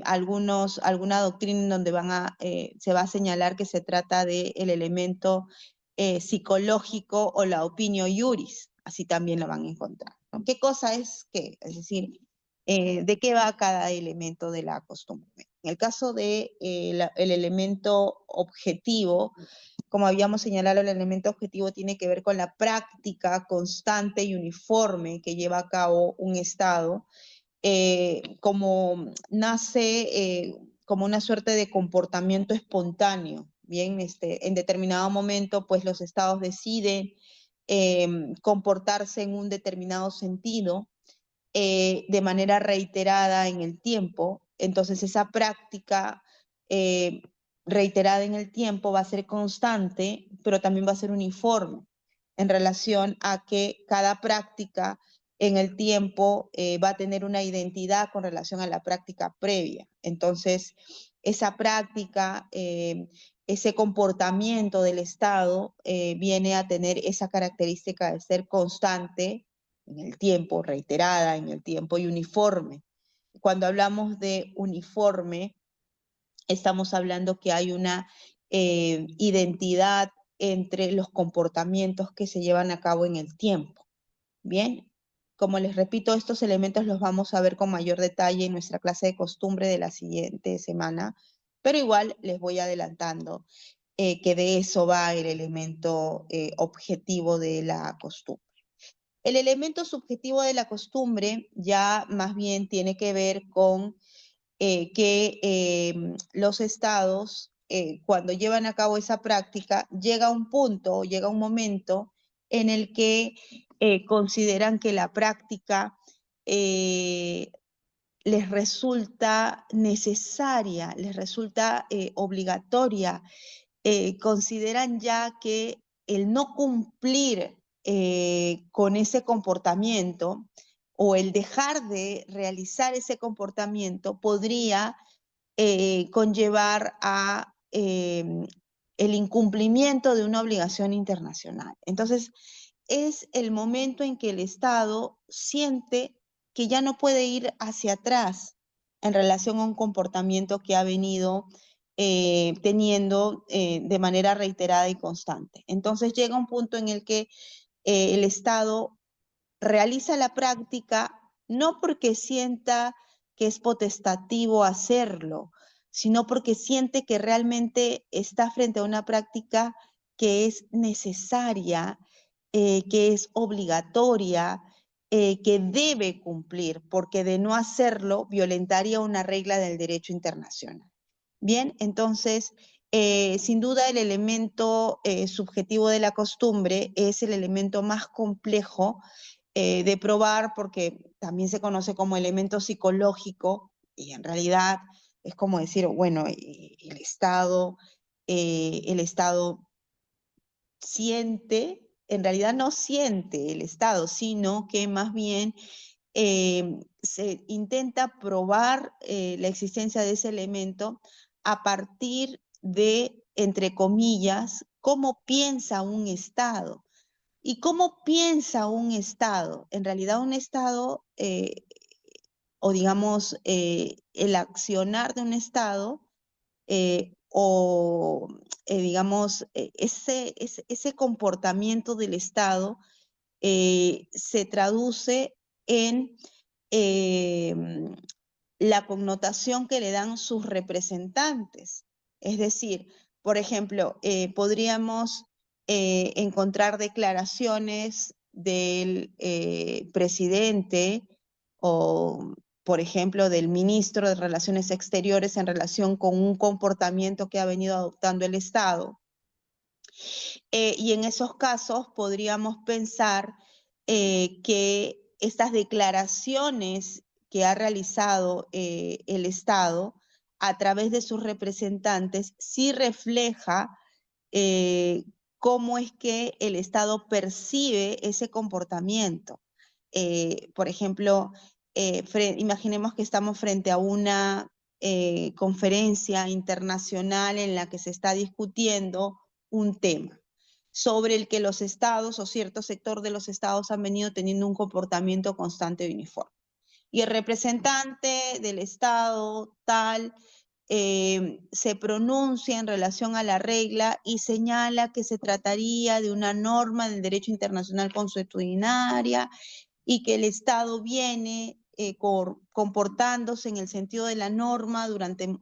alguna doctrina en donde se va a señalar que se trata del elemento psicológico o la opinio iuris, así también lo van a encontrar, ¿no? ¿Qué cosa es qué? Es decir, ¿de qué va cada elemento de la costumbre? En el caso del el elemento objetivo, como habíamos señalado, el elemento objetivo tiene que ver con la práctica constante y uniforme que lleva a cabo un Estado, como nace como una suerte de comportamiento espontáneo. Bien, en determinado momento, pues los Estados deciden comportarse en un determinado sentido de manera reiterada en el tiempo. Entonces esa práctica reiterada en el tiempo va a ser constante, pero también va a ser uniforme en relación a que cada práctica en el tiempo va a tener una identidad con relación a la práctica previa. Entonces, esa práctica, ese comportamiento del Estado viene a tener esa característica de ser constante en el tiempo, reiterada en el tiempo y uniforme. Cuando hablamos de uniforme, estamos hablando que hay una identidad entre los comportamientos que se llevan a cabo en el tiempo. Bien, como les repito, estos elementos los vamos a ver con mayor detalle en nuestra clase de costumbre de la siguiente semana, pero igual les voy adelantando que de eso va el elemento objetivo de la costumbre. El elemento subjetivo de la costumbre ya más bien tiene que ver con que los estados, cuando llevan a cabo esa práctica, llega un punto, llega un momento en el que consideran que la práctica les resulta necesaria, les resulta obligatoria. Consideran ya que el no cumplir con ese comportamiento o el dejar de realizar ese comportamiento podría conllevar a el incumplimiento de una obligación internacional. Entonces, es el momento en que el Estado siente que ya no puede ir hacia atrás en relación a un comportamiento que ha venido teniendo de manera reiterada y constante. Entonces llega un punto en el que el Estado realiza la práctica no porque sienta que es potestativo hacerlo, sino porque siente que realmente está frente a una práctica que es necesaria, que es obligatoria, que debe cumplir, porque de no hacerlo violentaría una regla del derecho internacional. Bien, entonces, sin duda el elemento subjetivo de la costumbre es el elemento más complejo de probar porque también se conoce como elemento psicológico y en realidad es como decir, bueno, el Estado siente, en realidad no siente el Estado, sino que más bien se intenta probar la existencia de ese elemento a partir de, entre comillas, cómo piensa un Estado. ¿Y cómo piensa un Estado? En realidad un Estado, o digamos, el accionar de un Estado, o digamos, ese comportamiento del Estado se traduce en eh, la connotación que le dan sus representantes. Es decir, por ejemplo, podríamos encontrar declaraciones del presidente o, por ejemplo, del ministro de Relaciones Exteriores en relación con un comportamiento que ha venido adoptando el Estado. Y en esos casos podríamos pensar que estas declaraciones que ha realizado el Estado a través de sus representantes sí refleja cómo es que el Estado percibe ese comportamiento. Por ejemplo, imaginemos que estamos frente a una conferencia internacional en la que se está discutiendo un tema sobre el que los estados o cierto sector de los estados han venido teniendo un comportamiento constante y uniforme. Y el representante del estado tal se pronuncia en relación a la regla y señala que se trataría de una norma del derecho internacional consuetudinaria y que el Estado viene comportándose en el sentido de la norma durante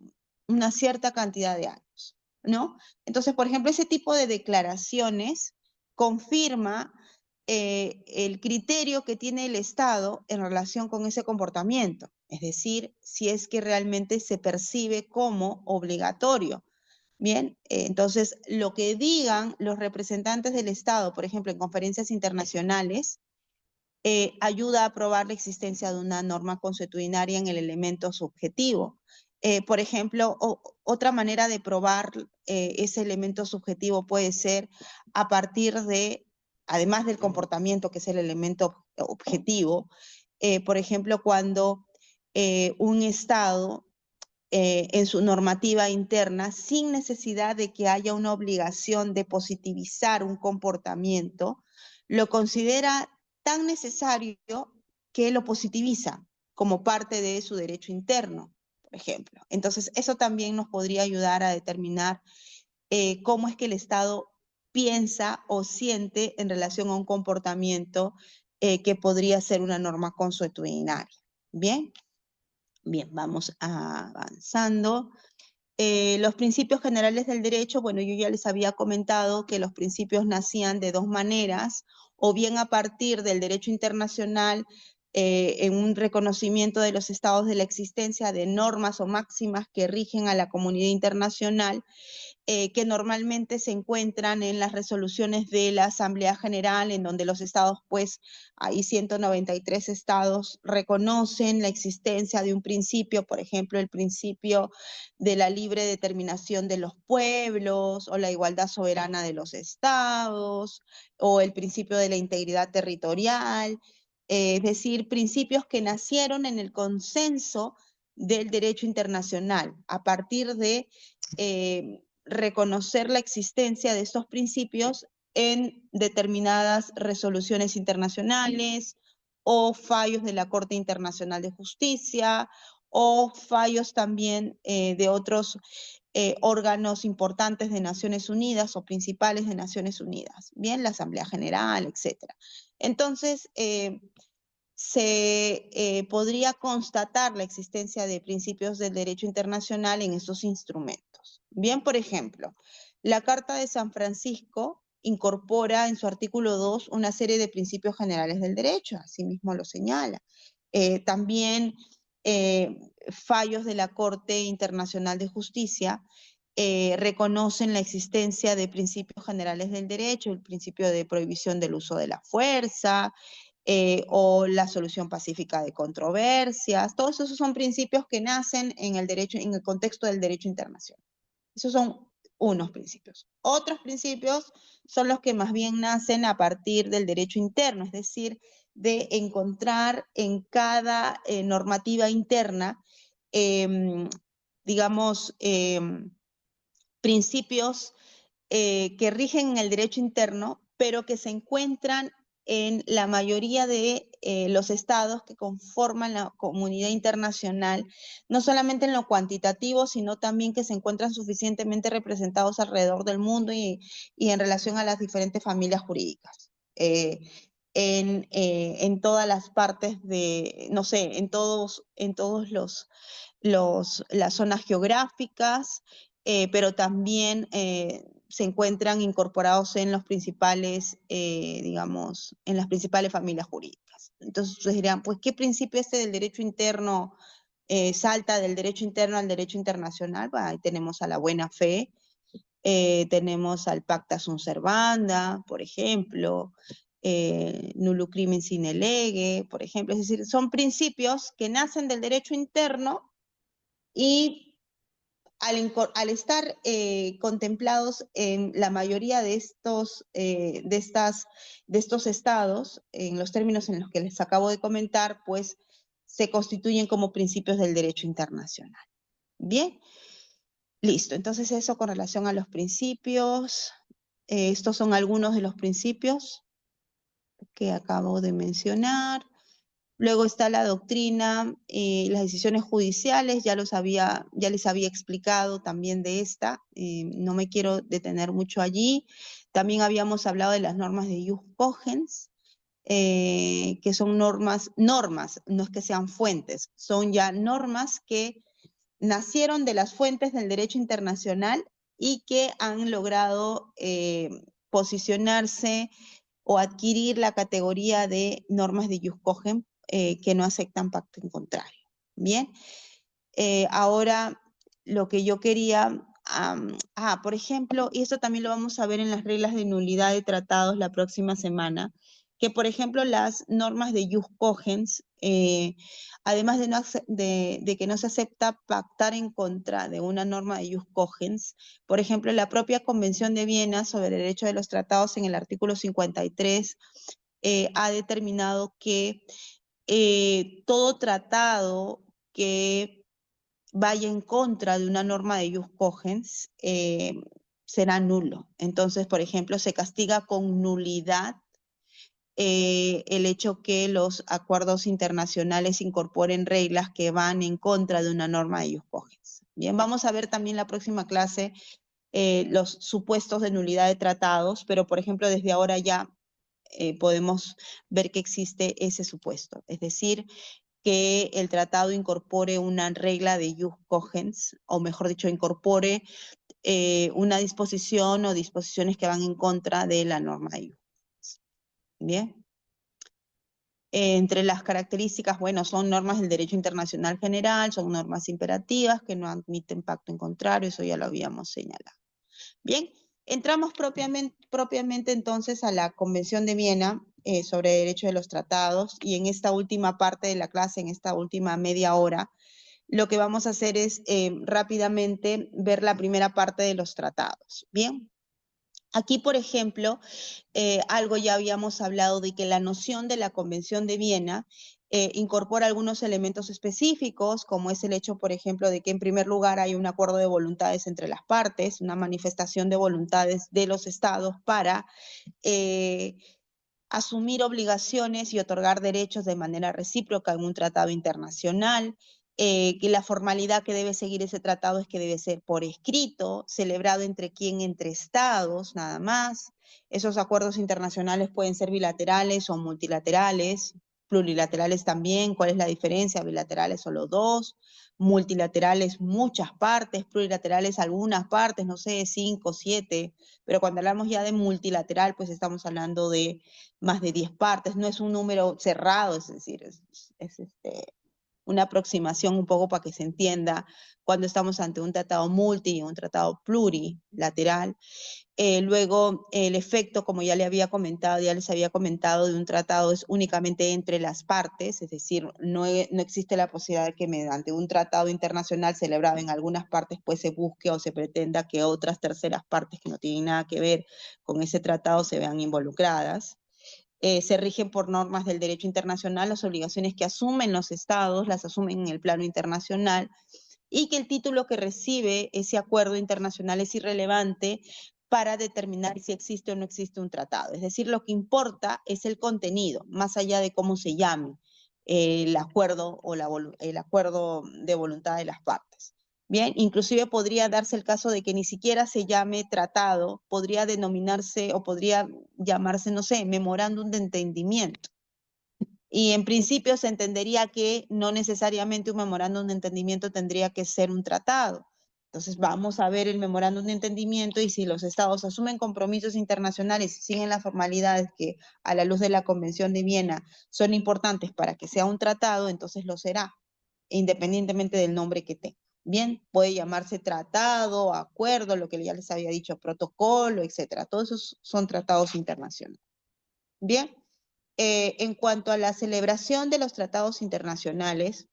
una cierta cantidad de años, ¿no? Entonces, por ejemplo, ese tipo de declaraciones confirma el criterio que tiene el Estado en relación con ese comportamiento, es decir, si es que realmente se percibe como obligatorio. Bien, entonces lo que digan los representantes del Estado, por ejemplo, en conferencias internacionales, ayuda a probar la existencia de una norma consuetudinaria en el elemento subjetivo. Por ejemplo, otra manera de probar ese elemento subjetivo puede ser a partir de, además del comportamiento, que es el elemento objetivo, por ejemplo, cuando un Estado en su normativa interna, sin necesidad de que haya una obligación de positivizar un comportamiento, lo considera tan necesario que lo positiviza como parte de su derecho interno, por ejemplo. Entonces, eso también nos podría ayudar a determinar cómo es que el Estado piensa o siente en relación a un comportamiento que podría ser una norma consuetudinaria. Bien. Bien, vamos avanzando. Los principios generales del derecho, bueno, yo ya les había comentado que los principios nacían de dos maneras, o bien a partir del derecho internacional en un reconocimiento de los estados de la existencia de normas o máximas que rigen a la comunidad internacional, que normalmente se encuentran en las resoluciones de la Asamblea General, en donde los estados, pues, hay 193 estados, reconocen la existencia de un principio, por ejemplo, el principio de la libre determinación de los pueblos, o la igualdad soberana de los estados, o el principio de la integridad territorial, es decir, principios que nacieron en el consenso del derecho internacional, a partir de reconocer la existencia de estos principios en determinadas resoluciones internacionales o fallos de la Corte Internacional de Justicia o fallos también de otros órganos importantes de Naciones Unidas o principales de Naciones Unidas, bien, la Asamblea General, etc. Entonces, se podría constatar la existencia de principios del derecho internacional en estos instrumentos. Bien, por ejemplo, la Carta de San Francisco incorpora en su artículo 2 una serie de principios generales del derecho, así mismo lo señala. También fallos de la Corte Internacional de Justicia reconocen la existencia de principios generales del derecho, el principio de prohibición del uso de la fuerza, o la solución pacífica de controversias. Todos esos son principios que nacen en el derecho, en el contexto del derecho internacional. Esos son unos principios. Otros principios son los que más bien nacen a partir del derecho interno, es decir, de encontrar en cada normativa interna, digamos, principios que rigen en el derecho interno, pero que se encuentran en la mayoría de los estados que conforman la comunidad internacional, no solamente en lo cuantitativo, sino también que se encuentran suficientemente representados alrededor del mundo y en relación a las diferentes familias jurídicas. En todas las partes de, no sé, en todos las zonas geográficas, pero también se encuentran incorporados en los principales, digamos, en las principales familias jurídicas. Entonces ustedes dirán, pues, ¿qué principio este del derecho interno salta del derecho interno al derecho internacional? Bah, ahí tenemos a la buena fe, tenemos al pacta sunt servanda, por ejemplo, nullo crimen sine lege, por ejemplo. Es decir, son principios que nacen del derecho interno y al estar contemplados en la mayoría de estos estados, en los términos en los que les acabo de comentar, pues se constituyen como principios del derecho internacional. Bien, listo. Entonces eso con relación a los principios. Estos son algunos de los principios que acabo de mencionar. Luego está la doctrina y las decisiones judiciales, ya les había explicado también de esta, no me quiero detener mucho allí. También habíamos hablado de las normas de jus cogens, que son normas, no es que sean fuentes, son ya normas que nacieron de las fuentes del derecho internacional y que han logrado posicionarse o adquirir la categoría de normas de jus cogens que no aceptan pacto en contrario. Bien, ahora lo que yo quería, por ejemplo, y esto también lo vamos a ver en las reglas de nulidad de tratados la próxima semana, que por ejemplo las normas de jus cogens, además de que no se acepta pactar en contra de una norma de jus cogens, por ejemplo, la propia Convención de Viena sobre el Derecho de los Tratados en el artículo 53 ha determinado que todo tratado que vaya en contra de una norma de jus cogens será nulo. Entonces, por ejemplo, se castiga con nulidad el hecho que los acuerdos internacionales incorporen reglas que van en contra de una norma de jus cogens. Bien, vamos a ver también la próxima clase los supuestos de nulidad de tratados, pero por ejemplo desde ahora ya podemos ver que existe ese supuesto, es decir, que el tratado incorpore una regla de jus cogens, o mejor dicho, incorpore una disposición o disposiciones que van en contra de la norma de jus cogens. Bien. Entre las características, bueno, son normas del derecho internacional general, son normas imperativas que no admiten pacto en contrario, eso ya lo habíamos señalado. Bien, entramos propiamente entonces a la Convención de Viena sobre Derecho de los Tratados, y en esta última parte de la clase, en esta última media hora, lo que vamos a hacer es rápidamente ver la primera parte de los tratados. Bien, aquí, por ejemplo, algo ya habíamos hablado de que la noción de la Convención de Viena incorpora algunos elementos específicos, como es el hecho, por ejemplo, de que en primer lugar hay un acuerdo de voluntades entre las partes, una manifestación de voluntades de los estados para eh, asumir obligaciones y otorgar derechos de manera recíproca en un tratado internacional, que la formalidad que debe seguir ese tratado es que debe ser por escrito, celebrado entre quién, entre estados, nada más. Esos acuerdos internacionales pueden ser bilaterales o multilaterales, plurilaterales también. ¿Cuál es la diferencia? Bilaterales solo dos, multilaterales muchas partes, plurilaterales algunas partes, no sé, 5, 7, pero cuando hablamos ya de multilateral, pues estamos hablando de más de 10 partes, no es un número cerrado, es decir, una aproximación un poco para que se entienda cuando estamos ante un tratado multi y un tratado plurilateral. Luego, el efecto, como ya le había comentado, ya les había comentado, de un tratado es únicamente entre las partes, es decir, no existe la posibilidad de que mediante un tratado internacional celebrado en algunas partes, pues se busque o se pretenda que otras terceras partes que no tienen nada que ver con ese tratado se vean involucradas. Se rigen por normas del derecho internacional, las obligaciones que asumen los estados las asumen en el plano internacional, y que el título que recibe ese acuerdo internacional es irrelevante para determinar si existe o no existe un tratado. Es decir, lo que importa es el contenido, más allá de cómo se llame el acuerdo o el acuerdo de voluntad de las partes. Bien, inclusive podría darse el caso de que ni siquiera se llame tratado, podría denominarse o podría llamarse, no sé, memorándum de entendimiento. Y en principio se entendería que no necesariamente un memorándum de entendimiento tendría que ser un tratado. Entonces vamos a ver el memorándum de entendimiento, y si los estados asumen compromisos internacionales y siguen las formalidades que a la luz de la Convención de Viena son importantes para que sea un tratado, entonces lo será, independientemente del nombre que tenga. Bien, puede llamarse tratado, acuerdo, lo que ya les había dicho, protocolo, etcétera. Todos esos son tratados internacionales. Bien. En cuanto a la celebración de los tratados internacionales,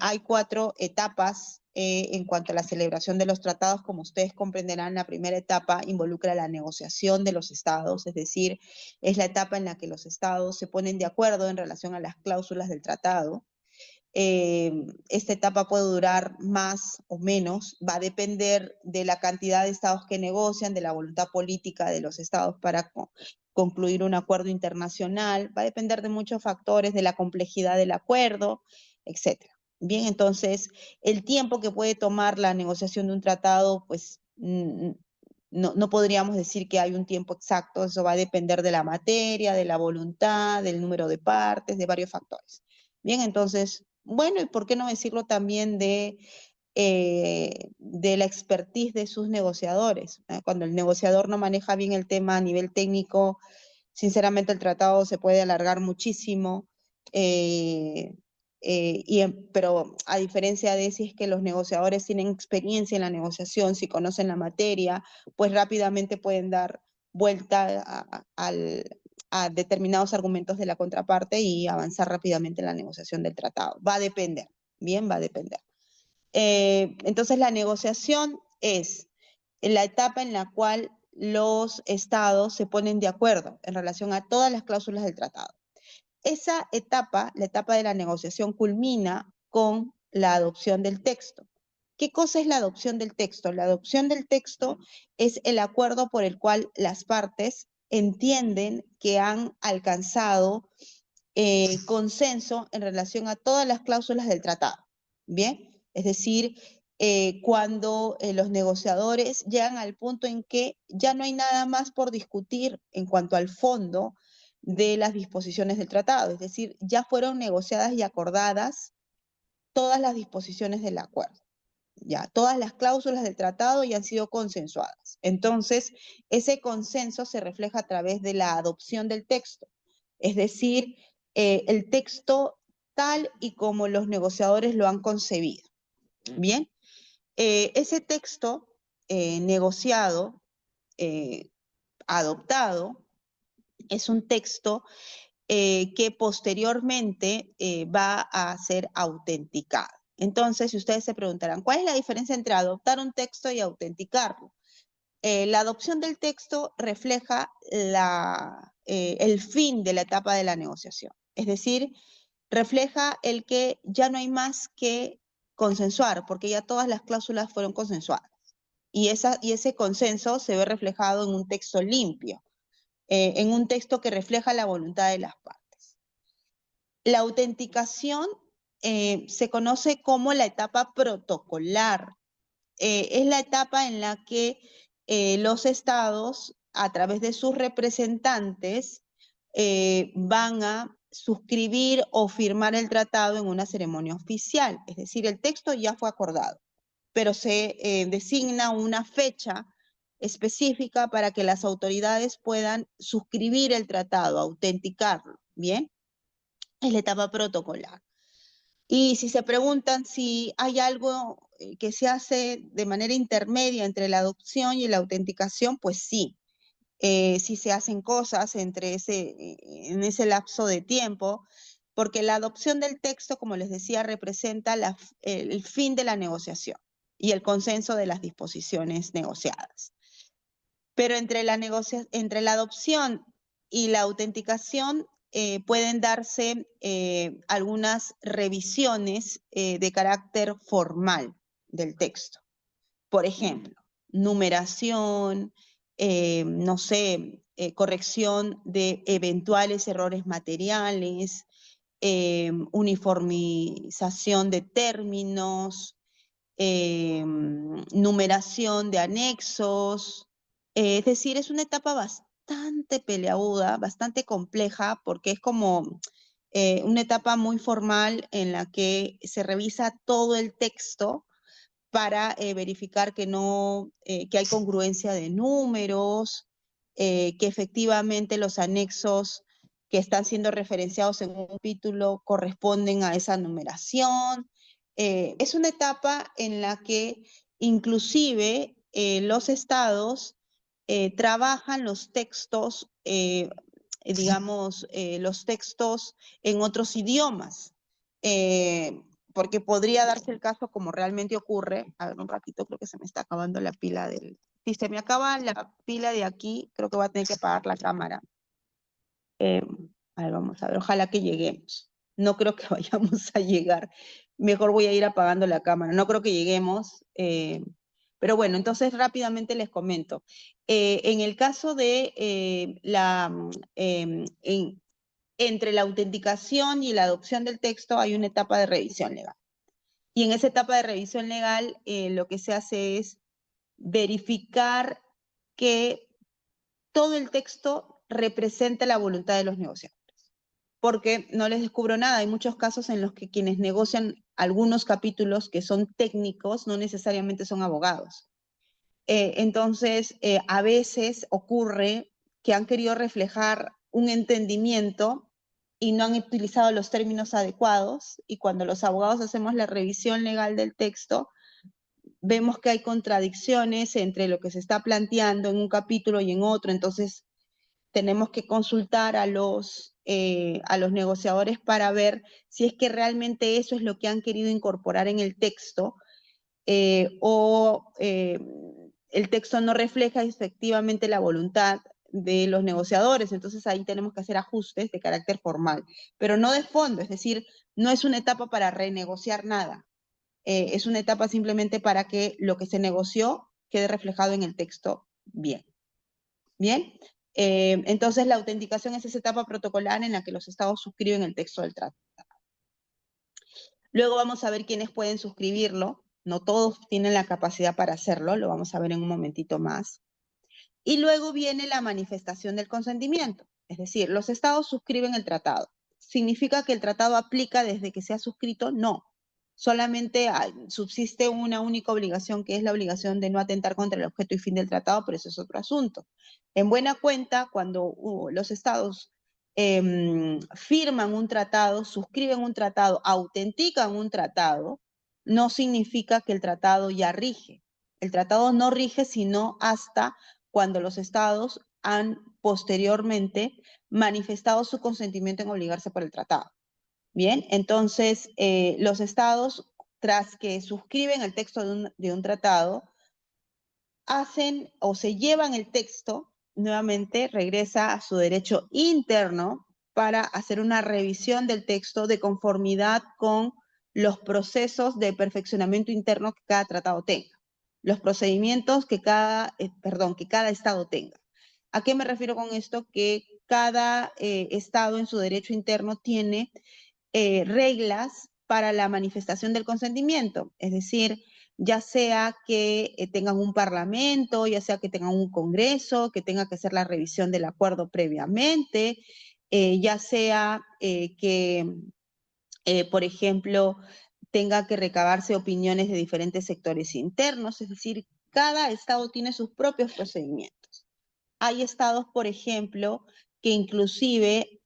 hay 4 etapas en cuanto a la celebración de los tratados. Como ustedes comprenderán, la primera etapa involucra la negociación de los estados, es decir, es la etapa en la que los estados se ponen de acuerdo en relación a las cláusulas del tratado. Esta etapa puede durar más o menos, va a depender de la cantidad de estados que negocian, de la voluntad política de los estados para concluir un acuerdo internacional, va a depender de muchos factores, de la complejidad del acuerdo, etcétera. Bien, entonces, el tiempo que puede tomar la negociación de un tratado, pues no podríamos decir que hay un tiempo exacto, eso va a depender de la materia, de la voluntad, del número de partes, de varios factores. Bien, entonces, bueno, y por qué no decirlo también de la expertise de sus negociadores. Cuando el negociador no maneja bien el tema a nivel técnico, sinceramente el tratado se puede alargar muchísimo, pero a diferencia de si es que los negociadores tienen experiencia en la negociación, si conocen la materia, pues rápidamente pueden dar vuelta a determinados argumentos de la contraparte y avanzar rápidamente en la negociación del tratado. Va a depender, bien, va a depender. Entonces la negociación es la etapa en la cual los estados se ponen de acuerdo en relación a todas las cláusulas del tratado. Esa etapa, la etapa de la negociación, culmina con la adopción del texto. ¿Qué cosa es la adopción del texto? La adopción del texto es el acuerdo por el cual las partes entienden que han alcanzado consenso en relación a todas las cláusulas del tratado. Bien, es decir, cuando los negociadores llegan al punto en que ya no hay nada más por discutir en cuanto al fondo de las disposiciones del tratado, es decir, ya fueron negociadas y acordadas todas las disposiciones del acuerdo. Ya, todas las cláusulas del tratado ya han sido consensuadas. Entonces, ese consenso se refleja a través de la adopción del texto. Es decir, el texto tal y como los negociadores lo han concebido. Bien, ese texto negociado, adoptado, es un texto que posteriormente va a ser autenticado. Entonces, si ustedes se preguntarán, ¿cuál es la diferencia entre adoptar un texto y autenticarlo? La adopción del texto refleja el fin de la etapa de la negociación. Es decir, refleja el que ya no hay más que consensuar, porque ya todas las cláusulas fueron consensuadas. Y ese consenso se ve reflejado en un texto limpio, en un texto que refleja la voluntad de las partes. La autenticación se conoce como la etapa protocolar. Es la etapa en la que los estados, a través de sus representantes, van a suscribir o firmar el tratado en una ceremonia oficial. Es decir, el texto ya fue acordado, pero se designa una fecha específica para que las autoridades puedan suscribir el tratado, autenticarlo, ¿bien? Es la etapa protocolar. Y si se preguntan si hay algo que se hace de manera intermedia entre la adopción y la autenticación, pues sí. Sí se hacen cosas en ese lapso de tiempo, porque la adopción del texto, como les decía, representa el fin de la negociación y el consenso de las disposiciones negociadas. Pero entre la adopción y la autenticación pueden darse algunas revisiones de carácter formal del texto. Por ejemplo, numeración, no sé, corrección de eventuales errores materiales, uniformización de términos, numeración de anexos. Es decir, es una etapa bastante peleaguda, bastante compleja, porque es como una etapa muy formal en la que se revisa todo el texto para verificar que hay congruencia de números, que efectivamente los anexos que están siendo referenciados en un capítulo corresponden a esa numeración. Es una etapa en la que inclusive los estados trabajan los textos, digamos, los textos en otros idiomas. Porque podría darse el caso como realmente ocurre. A ver, un ratito, creo que se me está acabando la pila del... Si se me acaba la pila de aquí, creo que voy a tener que apagar la cámara. Eh, a ver, vamos a ver, ojalá que lleguemos. No creo que vayamos a llegar. Mejor voy a ir apagando la cámara. No creo que lleguemos. Pero bueno, entonces rápidamente les comento. En el caso de entre la autenticación y la adopción del texto hay una etapa de revisión legal. Y en esa etapa de revisión legal lo que se hace es verificar que todo el texto representa la voluntad de los negociantes. Porque no les descubro nada, hay muchos casos en los que quienes negocian algunos capítulos que son técnicos no necesariamente son abogados. Entonces, a veces ocurre que han querido reflejar un entendimiento y no han utilizado los términos adecuados, y cuando los abogados hacemos la revisión legal del texto, vemos que hay contradicciones entre lo que se está planteando en un capítulo y en otro. Entonces tenemos que consultar a los negociadores para ver si es que realmente eso es lo que han querido incorporar en el texto, o el texto no refleja efectivamente la voluntad de los negociadores. Entonces ahí tenemos que hacer ajustes de carácter formal, pero no de fondo. Es decir, no es una etapa para renegociar nada. Es una etapa simplemente para que lo que se negoció quede reflejado en el texto bien. ¿Bien? Entonces la autenticación es esa etapa protocolar en la que los estados suscriben el texto del tratado. Luego vamos a ver quiénes pueden suscribirlo. No todos tienen la capacidad para hacerlo, lo vamos a ver en un momentito más. Y luego viene la manifestación del consentimiento. Es decir, los estados suscriben el tratado. ¿Significa que el tratado aplica desde que se ha suscrito? No. Solamente subsiste una única obligación, que es la obligación de no atentar contra el objeto y fin del tratado, pero eso es otro asunto. En buena cuenta, cuando los estados firman un tratado, suscriben un tratado, autentican un tratado, no significa que el tratado ya rige. El tratado no rige sino hasta cuando los estados han posteriormente manifestado su consentimiento en obligarse por el tratado. Bien, entonces los estados, tras que suscriben el texto de un tratado, hacen o se llevan el texto, nuevamente regresa a su derecho interno para hacer una revisión del texto de conformidad con los procesos de perfeccionamiento interno que cada tratado tenga, los procedimientos que que cada estado tenga. ¿A qué me refiero con esto? Que cada estado en su derecho interno tiene reglas para la manifestación del consentimiento, es decir, ya sea que tengan un parlamento, ya sea que tengan un congreso, que tenga que hacer la revisión del acuerdo previamente, ya sea que, por ejemplo, tenga que recabarse opiniones de diferentes sectores internos, es decir, cada estado tiene sus propios procedimientos. Hay estados, por ejemplo, que inclusive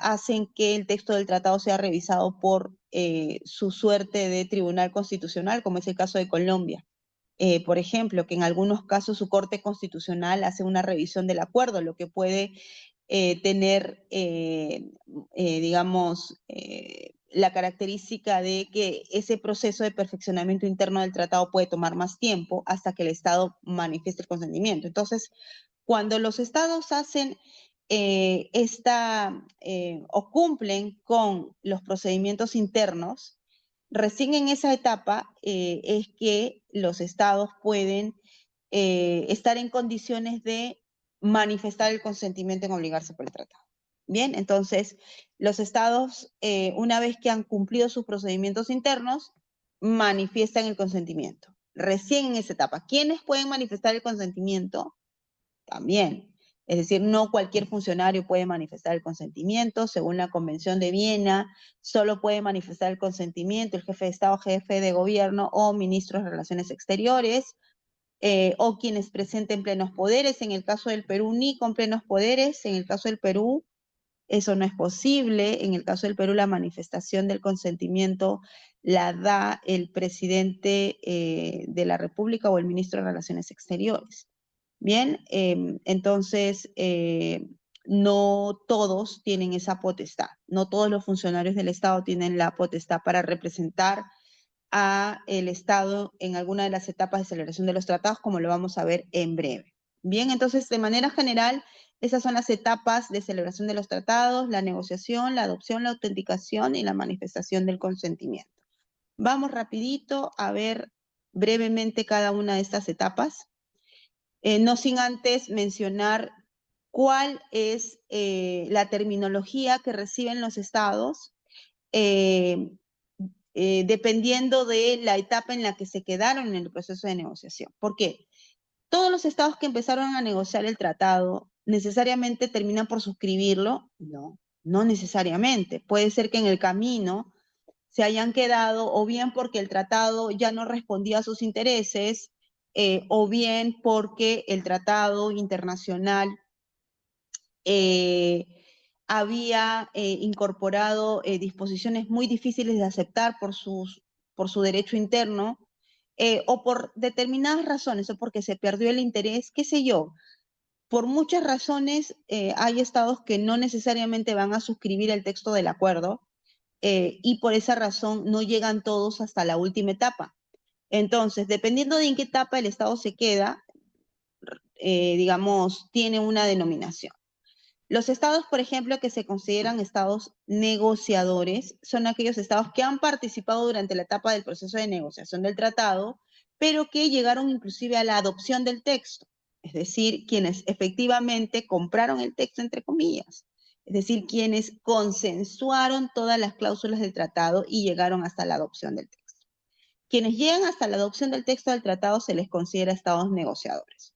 hacen que el texto del tratado sea revisado por su suerte de tribunal constitucional, como es el caso de Colombia. Por ejemplo, que en algunos casos su Corte Constitucional hace una revisión del acuerdo, lo que puede tener, digamos, la característica de que ese proceso de perfeccionamiento interno del tratado puede tomar más tiempo hasta que el Estado manifieste el consentimiento. Entonces, cuando los estados hacen o cumplen con los procedimientos internos, recién en esa etapa es que los estados pueden estar en condiciones de manifestar el consentimiento en obligarse por el tratado. Bien, entonces los estados, una vez que han cumplido sus procedimientos internos, manifiestan el consentimiento. Recién en esa etapa. ¿Quiénes pueden manifestar el consentimiento? También. Es decir, no cualquier funcionario puede manifestar el consentimiento. Según la Convención de Viena, solo puede manifestar el consentimiento el jefe de Estado, jefe de gobierno o ministros de Relaciones Exteriores, o quienes presenten plenos poderes. En el caso del Perú, ni con plenos poderes. En el caso del Perú, eso no es posible. En el caso del Perú, la manifestación del consentimiento la da el presidente de la República o el ministro de Relaciones Exteriores. Bien, entonces no todos tienen esa potestad, no todos los funcionarios del Estado tienen la potestad para representar a el Estado en alguna de las etapas de celebración de los tratados, como lo vamos a ver en breve. Bien, entonces de manera general, esas son las etapas de celebración de los tratados: la negociación, la adopción, la autenticación y la manifestación del consentimiento. Vamos rapidito a ver brevemente cada una de estas etapas. No sin antes mencionar cuál es la terminología que reciben los estados, dependiendo de la etapa en la que se quedaron en el proceso de negociación. ¿Por qué? Todos los estados que empezaron a negociar el tratado necesariamente terminan por suscribirlo. No, no necesariamente. Puede ser que en el camino se hayan quedado o bien porque el tratado ya no respondía a sus intereses, o bien porque el tratado internacional eh, había incorporado disposiciones muy difíciles de aceptar por su derecho interno, o por determinadas razones, o porque se perdió el interés, qué sé yo. Por muchas razones hay estados que no necesariamente van a suscribir el texto del acuerdo, y por esa razón no llegan todos hasta la última etapa. Entonces, dependiendo de en qué etapa el estado se queda, digamos, tiene una denominación. Los estados, por ejemplo, que se consideran estados negociadores, son aquellos estados que han participado durante la etapa del proceso de negociación del tratado, pero que llegaron inclusive a la adopción del texto, es decir, quienes efectivamente compraron el texto, entre comillas, es decir, quienes consensuaron todas las cláusulas del tratado y llegaron hasta la adopción del texto. Quienes llegan hasta la adopción del texto del tratado se les considera estados negociadores.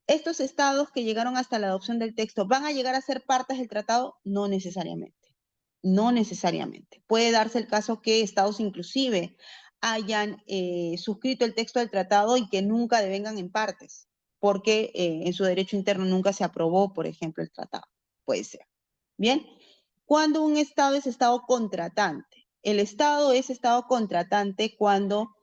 ¿Estos estados que llegaron hasta la adopción del texto van a llegar a ser partes del tratado? No necesariamente. No necesariamente. Puede darse el caso que estados inclusive hayan suscrito el texto del tratado y que nunca devengan en partes, porque en su derecho interno nunca se aprobó, por ejemplo, el tratado. Puede ser. ¿Bien? Cuando un Estado es Estado contratante. El Estado es Estado contratante cuando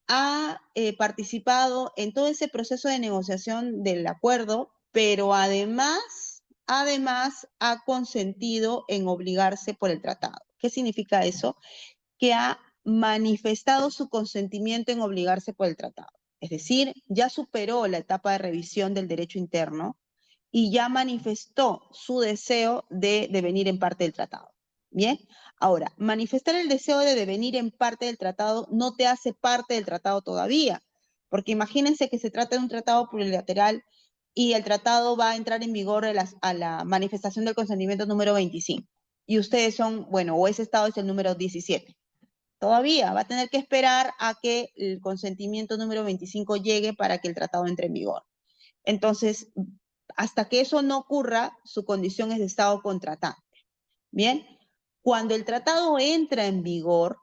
ha participado en todo ese proceso de negociación del acuerdo, pero además ha consentido en obligarse por el tratado. ¿Qué significa eso? Que ha manifestado su consentimiento en obligarse por el tratado. Es decir, ya superó la etapa de revisión del derecho interno y ya manifestó su deseo de devenir en parte del tratado. ¿Bien? Ahora, manifestar el deseo de devenir en parte del tratado no te hace parte del tratado todavía, porque imagínense que se trata de un tratado plurilateral y el tratado va a entrar en vigor a la manifestación del consentimiento número 25. Y ustedes son, bueno, o ese estado es el número 17. Todavía va a tener que esperar a que el consentimiento número 25 llegue para que el tratado entre en vigor. Entonces, hasta que eso no ocurra, su condición es de Estado contratante. Bien, cuando el tratado entra en vigor,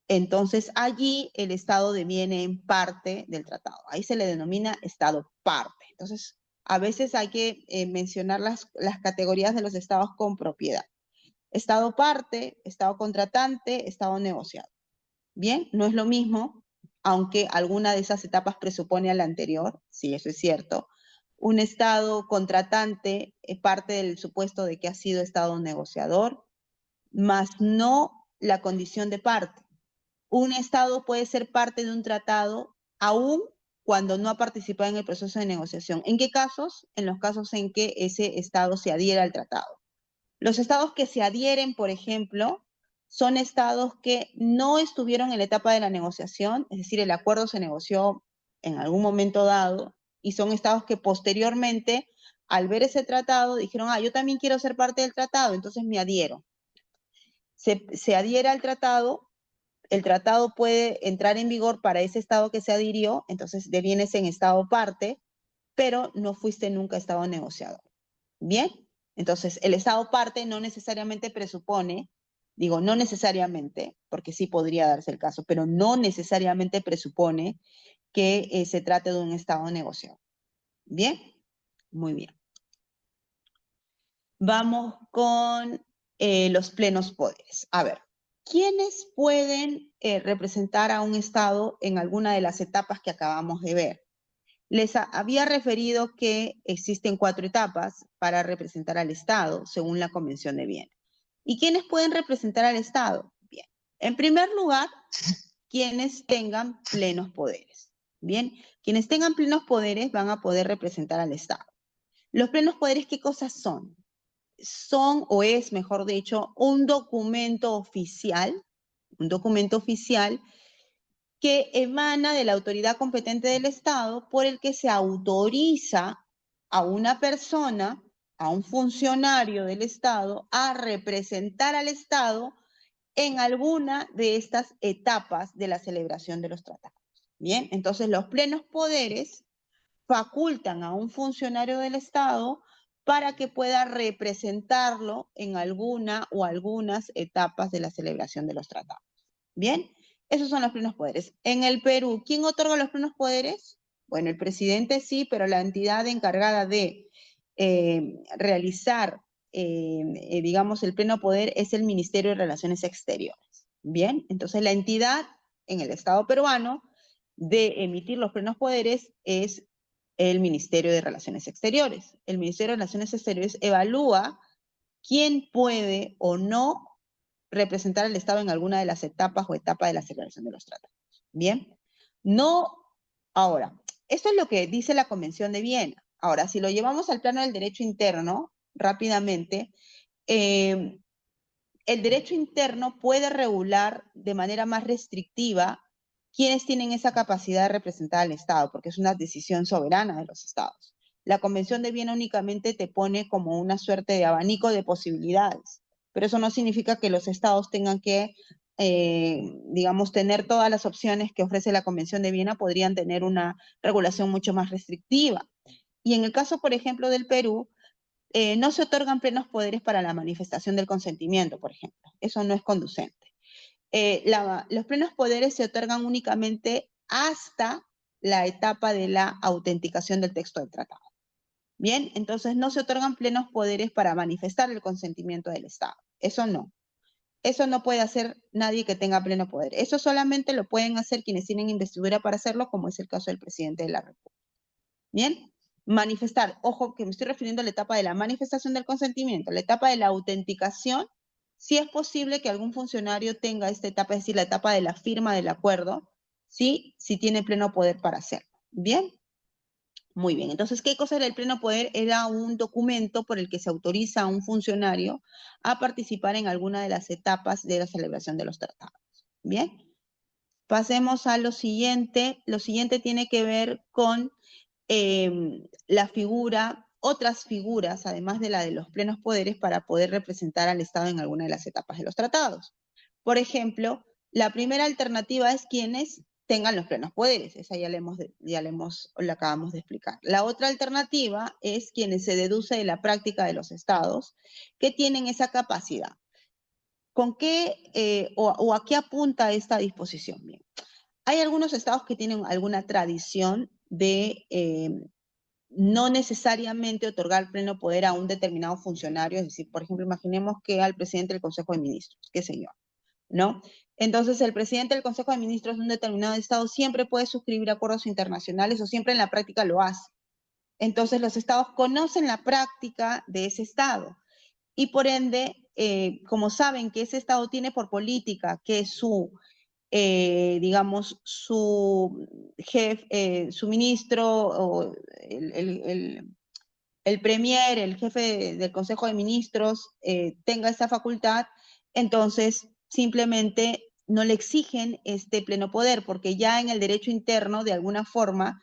entonces allí el Estado deviene en parte del tratado. Ahí se le denomina Estado parte. Entonces, a veces hay que mencionar las categorías de los estados con propiedad. Estado parte, Estado contratante, Estado negociado. Bien, no es lo mismo, aunque alguna de esas etapas presupone a la anterior, sí, eso es cierto. Un Estado contratante parte del supuesto de que ha sido Estado negociador, mas no la condición de parte. Un Estado puede ser parte de un tratado aún cuando no ha participado en el proceso de negociación. ¿En qué casos? En los casos en que ese Estado se adhiera al tratado. Los estados que se adhieren, por ejemplo, son estados que no estuvieron en la etapa de la negociación, es decir, el acuerdo se negoció en algún momento dado, y son estados que posteriormente, al ver ese tratado, dijeron, yo también quiero ser parte del tratado, entonces me adhiero. Se adhiere al tratado, el tratado puede entrar en vigor para ese estado que se adhirió, entonces devienes en estado parte, pero no fuiste nunca estado negociador. ¿Bien? Entonces, el Estado parte no necesariamente presupone, digo, no necesariamente, porque sí podría darse el caso, pero no necesariamente presupone que se trate de un Estado negociado. ¿Bien? Muy bien. Vamos con los plenos poderes. A ver, ¿quiénes pueden representar a un Estado en alguna de las etapas que acabamos de ver? Les había referido que existen 4 etapas para representar al Estado, según la Convención de Viena. ¿Y quiénes pueden representar al Estado? Bien, en primer lugar, quienes tengan plenos poderes. Bien, quienes tengan plenos poderes van a poder representar al Estado. Los plenos poderes, ¿qué cosas son? Son, o es, mejor dicho, un documento oficial que emana de la autoridad competente del Estado por el que se autoriza a una persona, a un funcionario del Estado, a representar al Estado en alguna de estas etapas de la celebración de los tratados. Bien, entonces los plenos poderes facultan a un funcionario del Estado para que pueda representarlo en alguna o algunas etapas de la celebración de los tratados. Bien, esos son los plenos poderes. En el Perú, ¿quién otorga los plenos poderes? Bueno, el presidente sí, pero la entidad encargada de realizar, digamos, el pleno poder es el Ministerio de Relaciones Exteriores. Bien, entonces la entidad en el Estado peruano de emitir los plenos poderes es el Ministerio de Relaciones Exteriores. El Ministerio de Relaciones Exteriores evalúa quién puede o no representar al Estado en alguna de las etapas o etapa de la celebración de los tratados. Bien, no, ahora, esto es lo que dice la Convención de Viena. Ahora, si lo llevamos al plano del derecho interno, rápidamente, el derecho interno puede regular de manera más restrictiva quiénes tienen esa capacidad de representar al Estado, porque es una decisión soberana de los Estados. La Convención de Viena únicamente te pone como una suerte de abanico de posibilidades, pero eso no significa que los Estados tengan que, digamos, tener todas las opciones que ofrece la Convención de Viena, podrían tener una regulación mucho más restrictiva. Y en el caso, por ejemplo, del Perú, no se otorgan plenos poderes para la manifestación del consentimiento, por ejemplo. Eso no es conducente. Los plenos poderes se otorgan únicamente hasta la etapa de la autenticación del texto del tratado. Bien, entonces no se otorgan plenos poderes para manifestar el consentimiento del Estado. Eso no. Eso no puede hacer nadie que tenga pleno poder. Eso solamente lo pueden hacer quienes tienen investidura para hacerlo, como es el caso del presidente de la República. Bien, manifestar, ojo que me estoy refiriendo a la etapa de la manifestación del consentimiento, la etapa de la autenticación, sí es posible que algún funcionario tenga esta etapa, es decir, la etapa de la firma del acuerdo, sí tiene pleno poder para hacerlo. Bien. Muy bien, entonces, ¿qué cosa era el pleno poder? Era un documento por el que se autoriza a un funcionario a participar en alguna de las etapas de la celebración de los tratados. Bien, pasemos a lo siguiente. Lo siguiente tiene que ver con la figura, otras figuras, además de la de los plenos poderes, para poder representar al Estado en alguna de las etapas de los tratados. Por ejemplo, la primera alternativa es quienes tengan los plenos poderes, esa la acabamos de explicar. La otra alternativa es quienes se deduce de la práctica de los estados que tienen esa capacidad. ¿Con qué o a qué apunta esta disposición? Bien, hay algunos estados que tienen alguna tradición de no necesariamente otorgar pleno poder a un determinado funcionario, es decir, por ejemplo, imaginemos que al presidente del Consejo de Ministros, qué sé yo, ¿no? Entonces, el presidente del Consejo de Ministros de un determinado estado siempre puede suscribir acuerdos internacionales o siempre en la práctica lo hace. Entonces, los estados conocen la práctica de ese estado y por ende, como saben que ese estado tiene por política que digamos, su jefe, su ministro o el premier, el jefe del Consejo de Ministros, tenga esa facultad, entonces simplemente no le exigen este pleno poder, porque ya en el derecho interno, de alguna forma,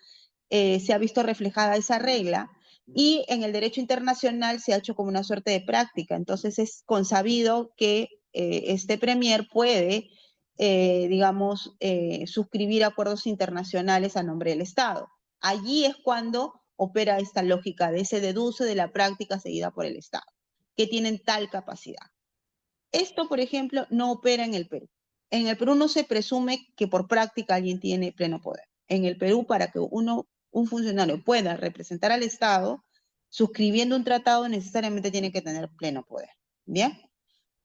se ha visto reflejada esa regla, y en el derecho internacional se ha hecho como una suerte de práctica. Entonces es consabido que este premier puede, digamos, suscribir acuerdos internacionales a nombre del Estado. Allí es cuando opera esta lógica de se deduce de la práctica seguida por el Estado, que tienen tal capacidad. Esto, por ejemplo, no opera en el Perú. En el Perú no se presume que por práctica alguien tiene pleno poder. En el Perú, para que un funcionario pueda representar al Estado, suscribiendo un tratado necesariamente tiene que tener pleno poder. ¿Bien?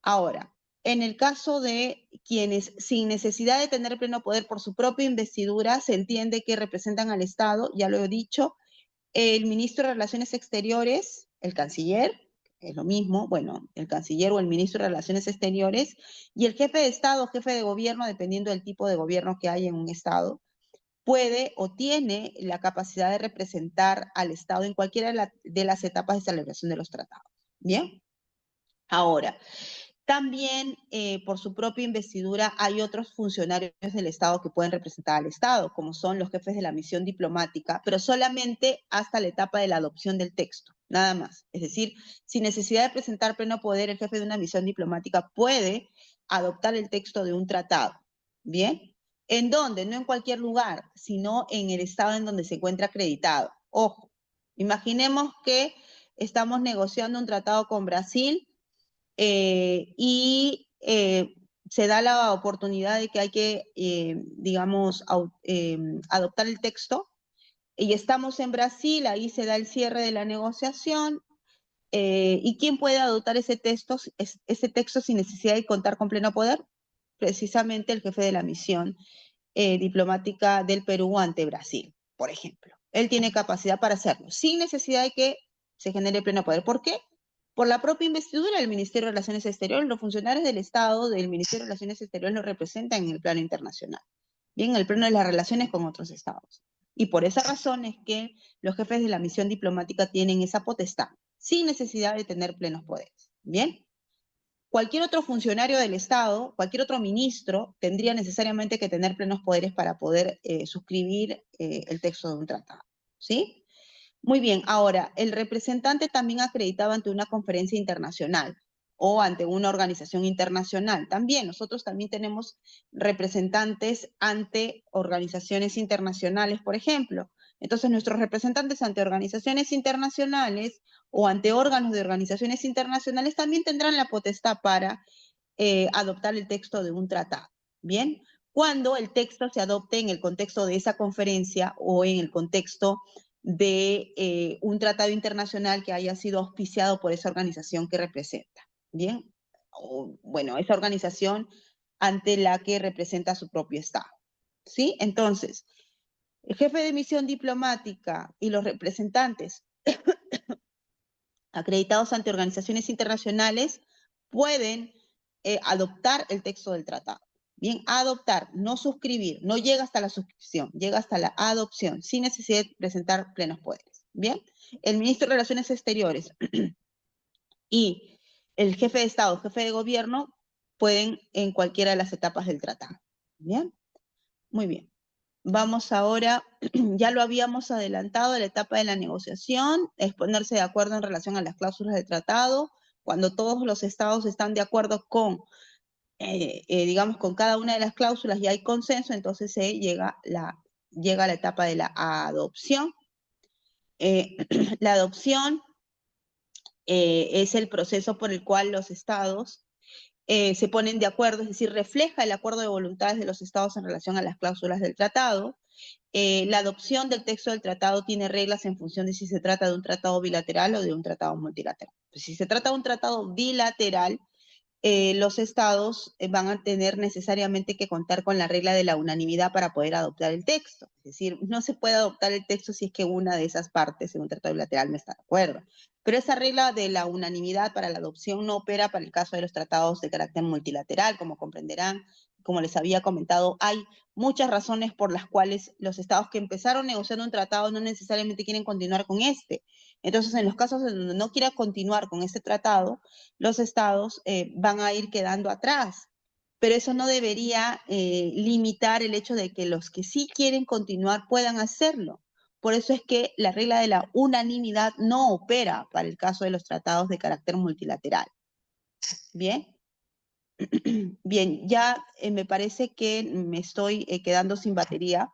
Ahora, en el caso de quienes sin necesidad de tener pleno poder por su propia investidura, se entiende que representan al Estado, ya lo he dicho, el ministro de Relaciones Exteriores, el canciller, es lo mismo, bueno, el canciller o el ministro de Relaciones Exteriores, y el jefe de Estado o jefe de gobierno, dependiendo del tipo de gobierno que hay en un Estado, puede o tiene la capacidad de representar al Estado en cualquiera de las etapas de celebración de los tratados. ¿Bien? Ahora, también, por su propia investidura, hay otros funcionarios del Estado que pueden representar al Estado, como son los jefes de la misión diplomática, pero solamente hasta la etapa de la adopción del texto, nada más. Es decir, sin necesidad de presentar pleno poder, el jefe de una misión diplomática puede adoptar el texto de un tratado. ¿Bien? ¿En dónde? No en cualquier lugar, sino en el Estado en donde se encuentra acreditado. Ojo, imaginemos que estamos negociando un tratado con Brasil y se da la oportunidad de que hay que, digamos, adoptar el texto. Y estamos en Brasil, ahí se da el cierre de la negociación. ¿Y quién puede adoptar ese texto sin necesidad de contar con pleno poder? Precisamente el jefe de la misión diplomática del Perú ante Brasil, por ejemplo. Él tiene capacidad para hacerlo, sin necesidad de que se genere pleno poder. ¿Por qué? Por la propia investidura del Ministerio de Relaciones Exteriores, los funcionarios del Estado del Ministerio de Relaciones Exteriores lo representan en el plano internacional, bien, en el plano de las relaciones con otros estados. Y por esa razón es que los jefes de la misión diplomática tienen esa potestad, sin necesidad de tener plenos poderes. Bien, cualquier otro funcionario del Estado, cualquier otro ministro, tendría necesariamente que tener plenos poderes para poder suscribir el texto de un tratado. ¿Sí? Muy bien, ahora, el representante también acreditado ante una conferencia internacional o ante una organización internacional. También, nosotros también tenemos representantes ante organizaciones internacionales, por ejemplo. Entonces, nuestros representantes ante organizaciones internacionales o ante órganos de organizaciones internacionales también tendrán la potestad para adoptar el texto de un tratado. Bien, cuando el texto se adopte en el contexto de esa conferencia o en el contexto de un tratado internacional que haya sido auspiciado por esa organización que representa. ¿Bien? O, bueno, esa organización ante la que representa su propio Estado. ¿Sí? Entonces, el jefe de misión diplomática y los representantes acreditados ante organizaciones internacionales pueden adoptar el texto del tratado. Bien, adoptar, no suscribir, no llega hasta la suscripción, llega hasta la adopción, sin necesidad de presentar plenos poderes. Bien, el ministro de Relaciones Exteriores y el jefe de Estado, jefe de gobierno, pueden en cualquiera de las etapas del tratado. Bien, muy bien. Vamos ahora, ya lo habíamos adelantado, la etapa de la negociación, es ponerse de acuerdo en relación a las cláusulas del tratado. Cuando todos los estados están de acuerdo con, digamos, con cada una de las cláusulas y hay consenso, entonces se llega a la etapa de la adopción. La adopción es el proceso por el cual los estados se ponen de acuerdo, es decir, refleja el acuerdo de voluntades de los estados en relación a las cláusulas del tratado. La adopción del texto del tratado tiene reglas en función de si se trata de un tratado bilateral o de un tratado multilateral. Si se trata de un tratado bilateral, los estados van a tener necesariamente que contar con la regla de la unanimidad para poder adoptar el texto. Es decir, no se puede adoptar el texto si es que una de esas partes en un tratado bilateral no está de acuerdo. Pero esa regla de la unanimidad para la adopción no opera para el caso de los tratados de carácter multilateral, como comprenderán. Como les había comentado, hay muchas razones por las cuales los estados que empezaron negociando un tratado no necesariamente quieren continuar con este. Entonces, en los casos en donde no quiera continuar con este tratado, los estados van a ir quedando atrás. Pero eso no debería limitar el hecho de que los que sí quieren continuar puedan hacerlo. Por eso es que la regla de la unanimidad no opera para el caso de los tratados de carácter multilateral. ¿Bien? Bien, ya me parece que me estoy quedando sin batería.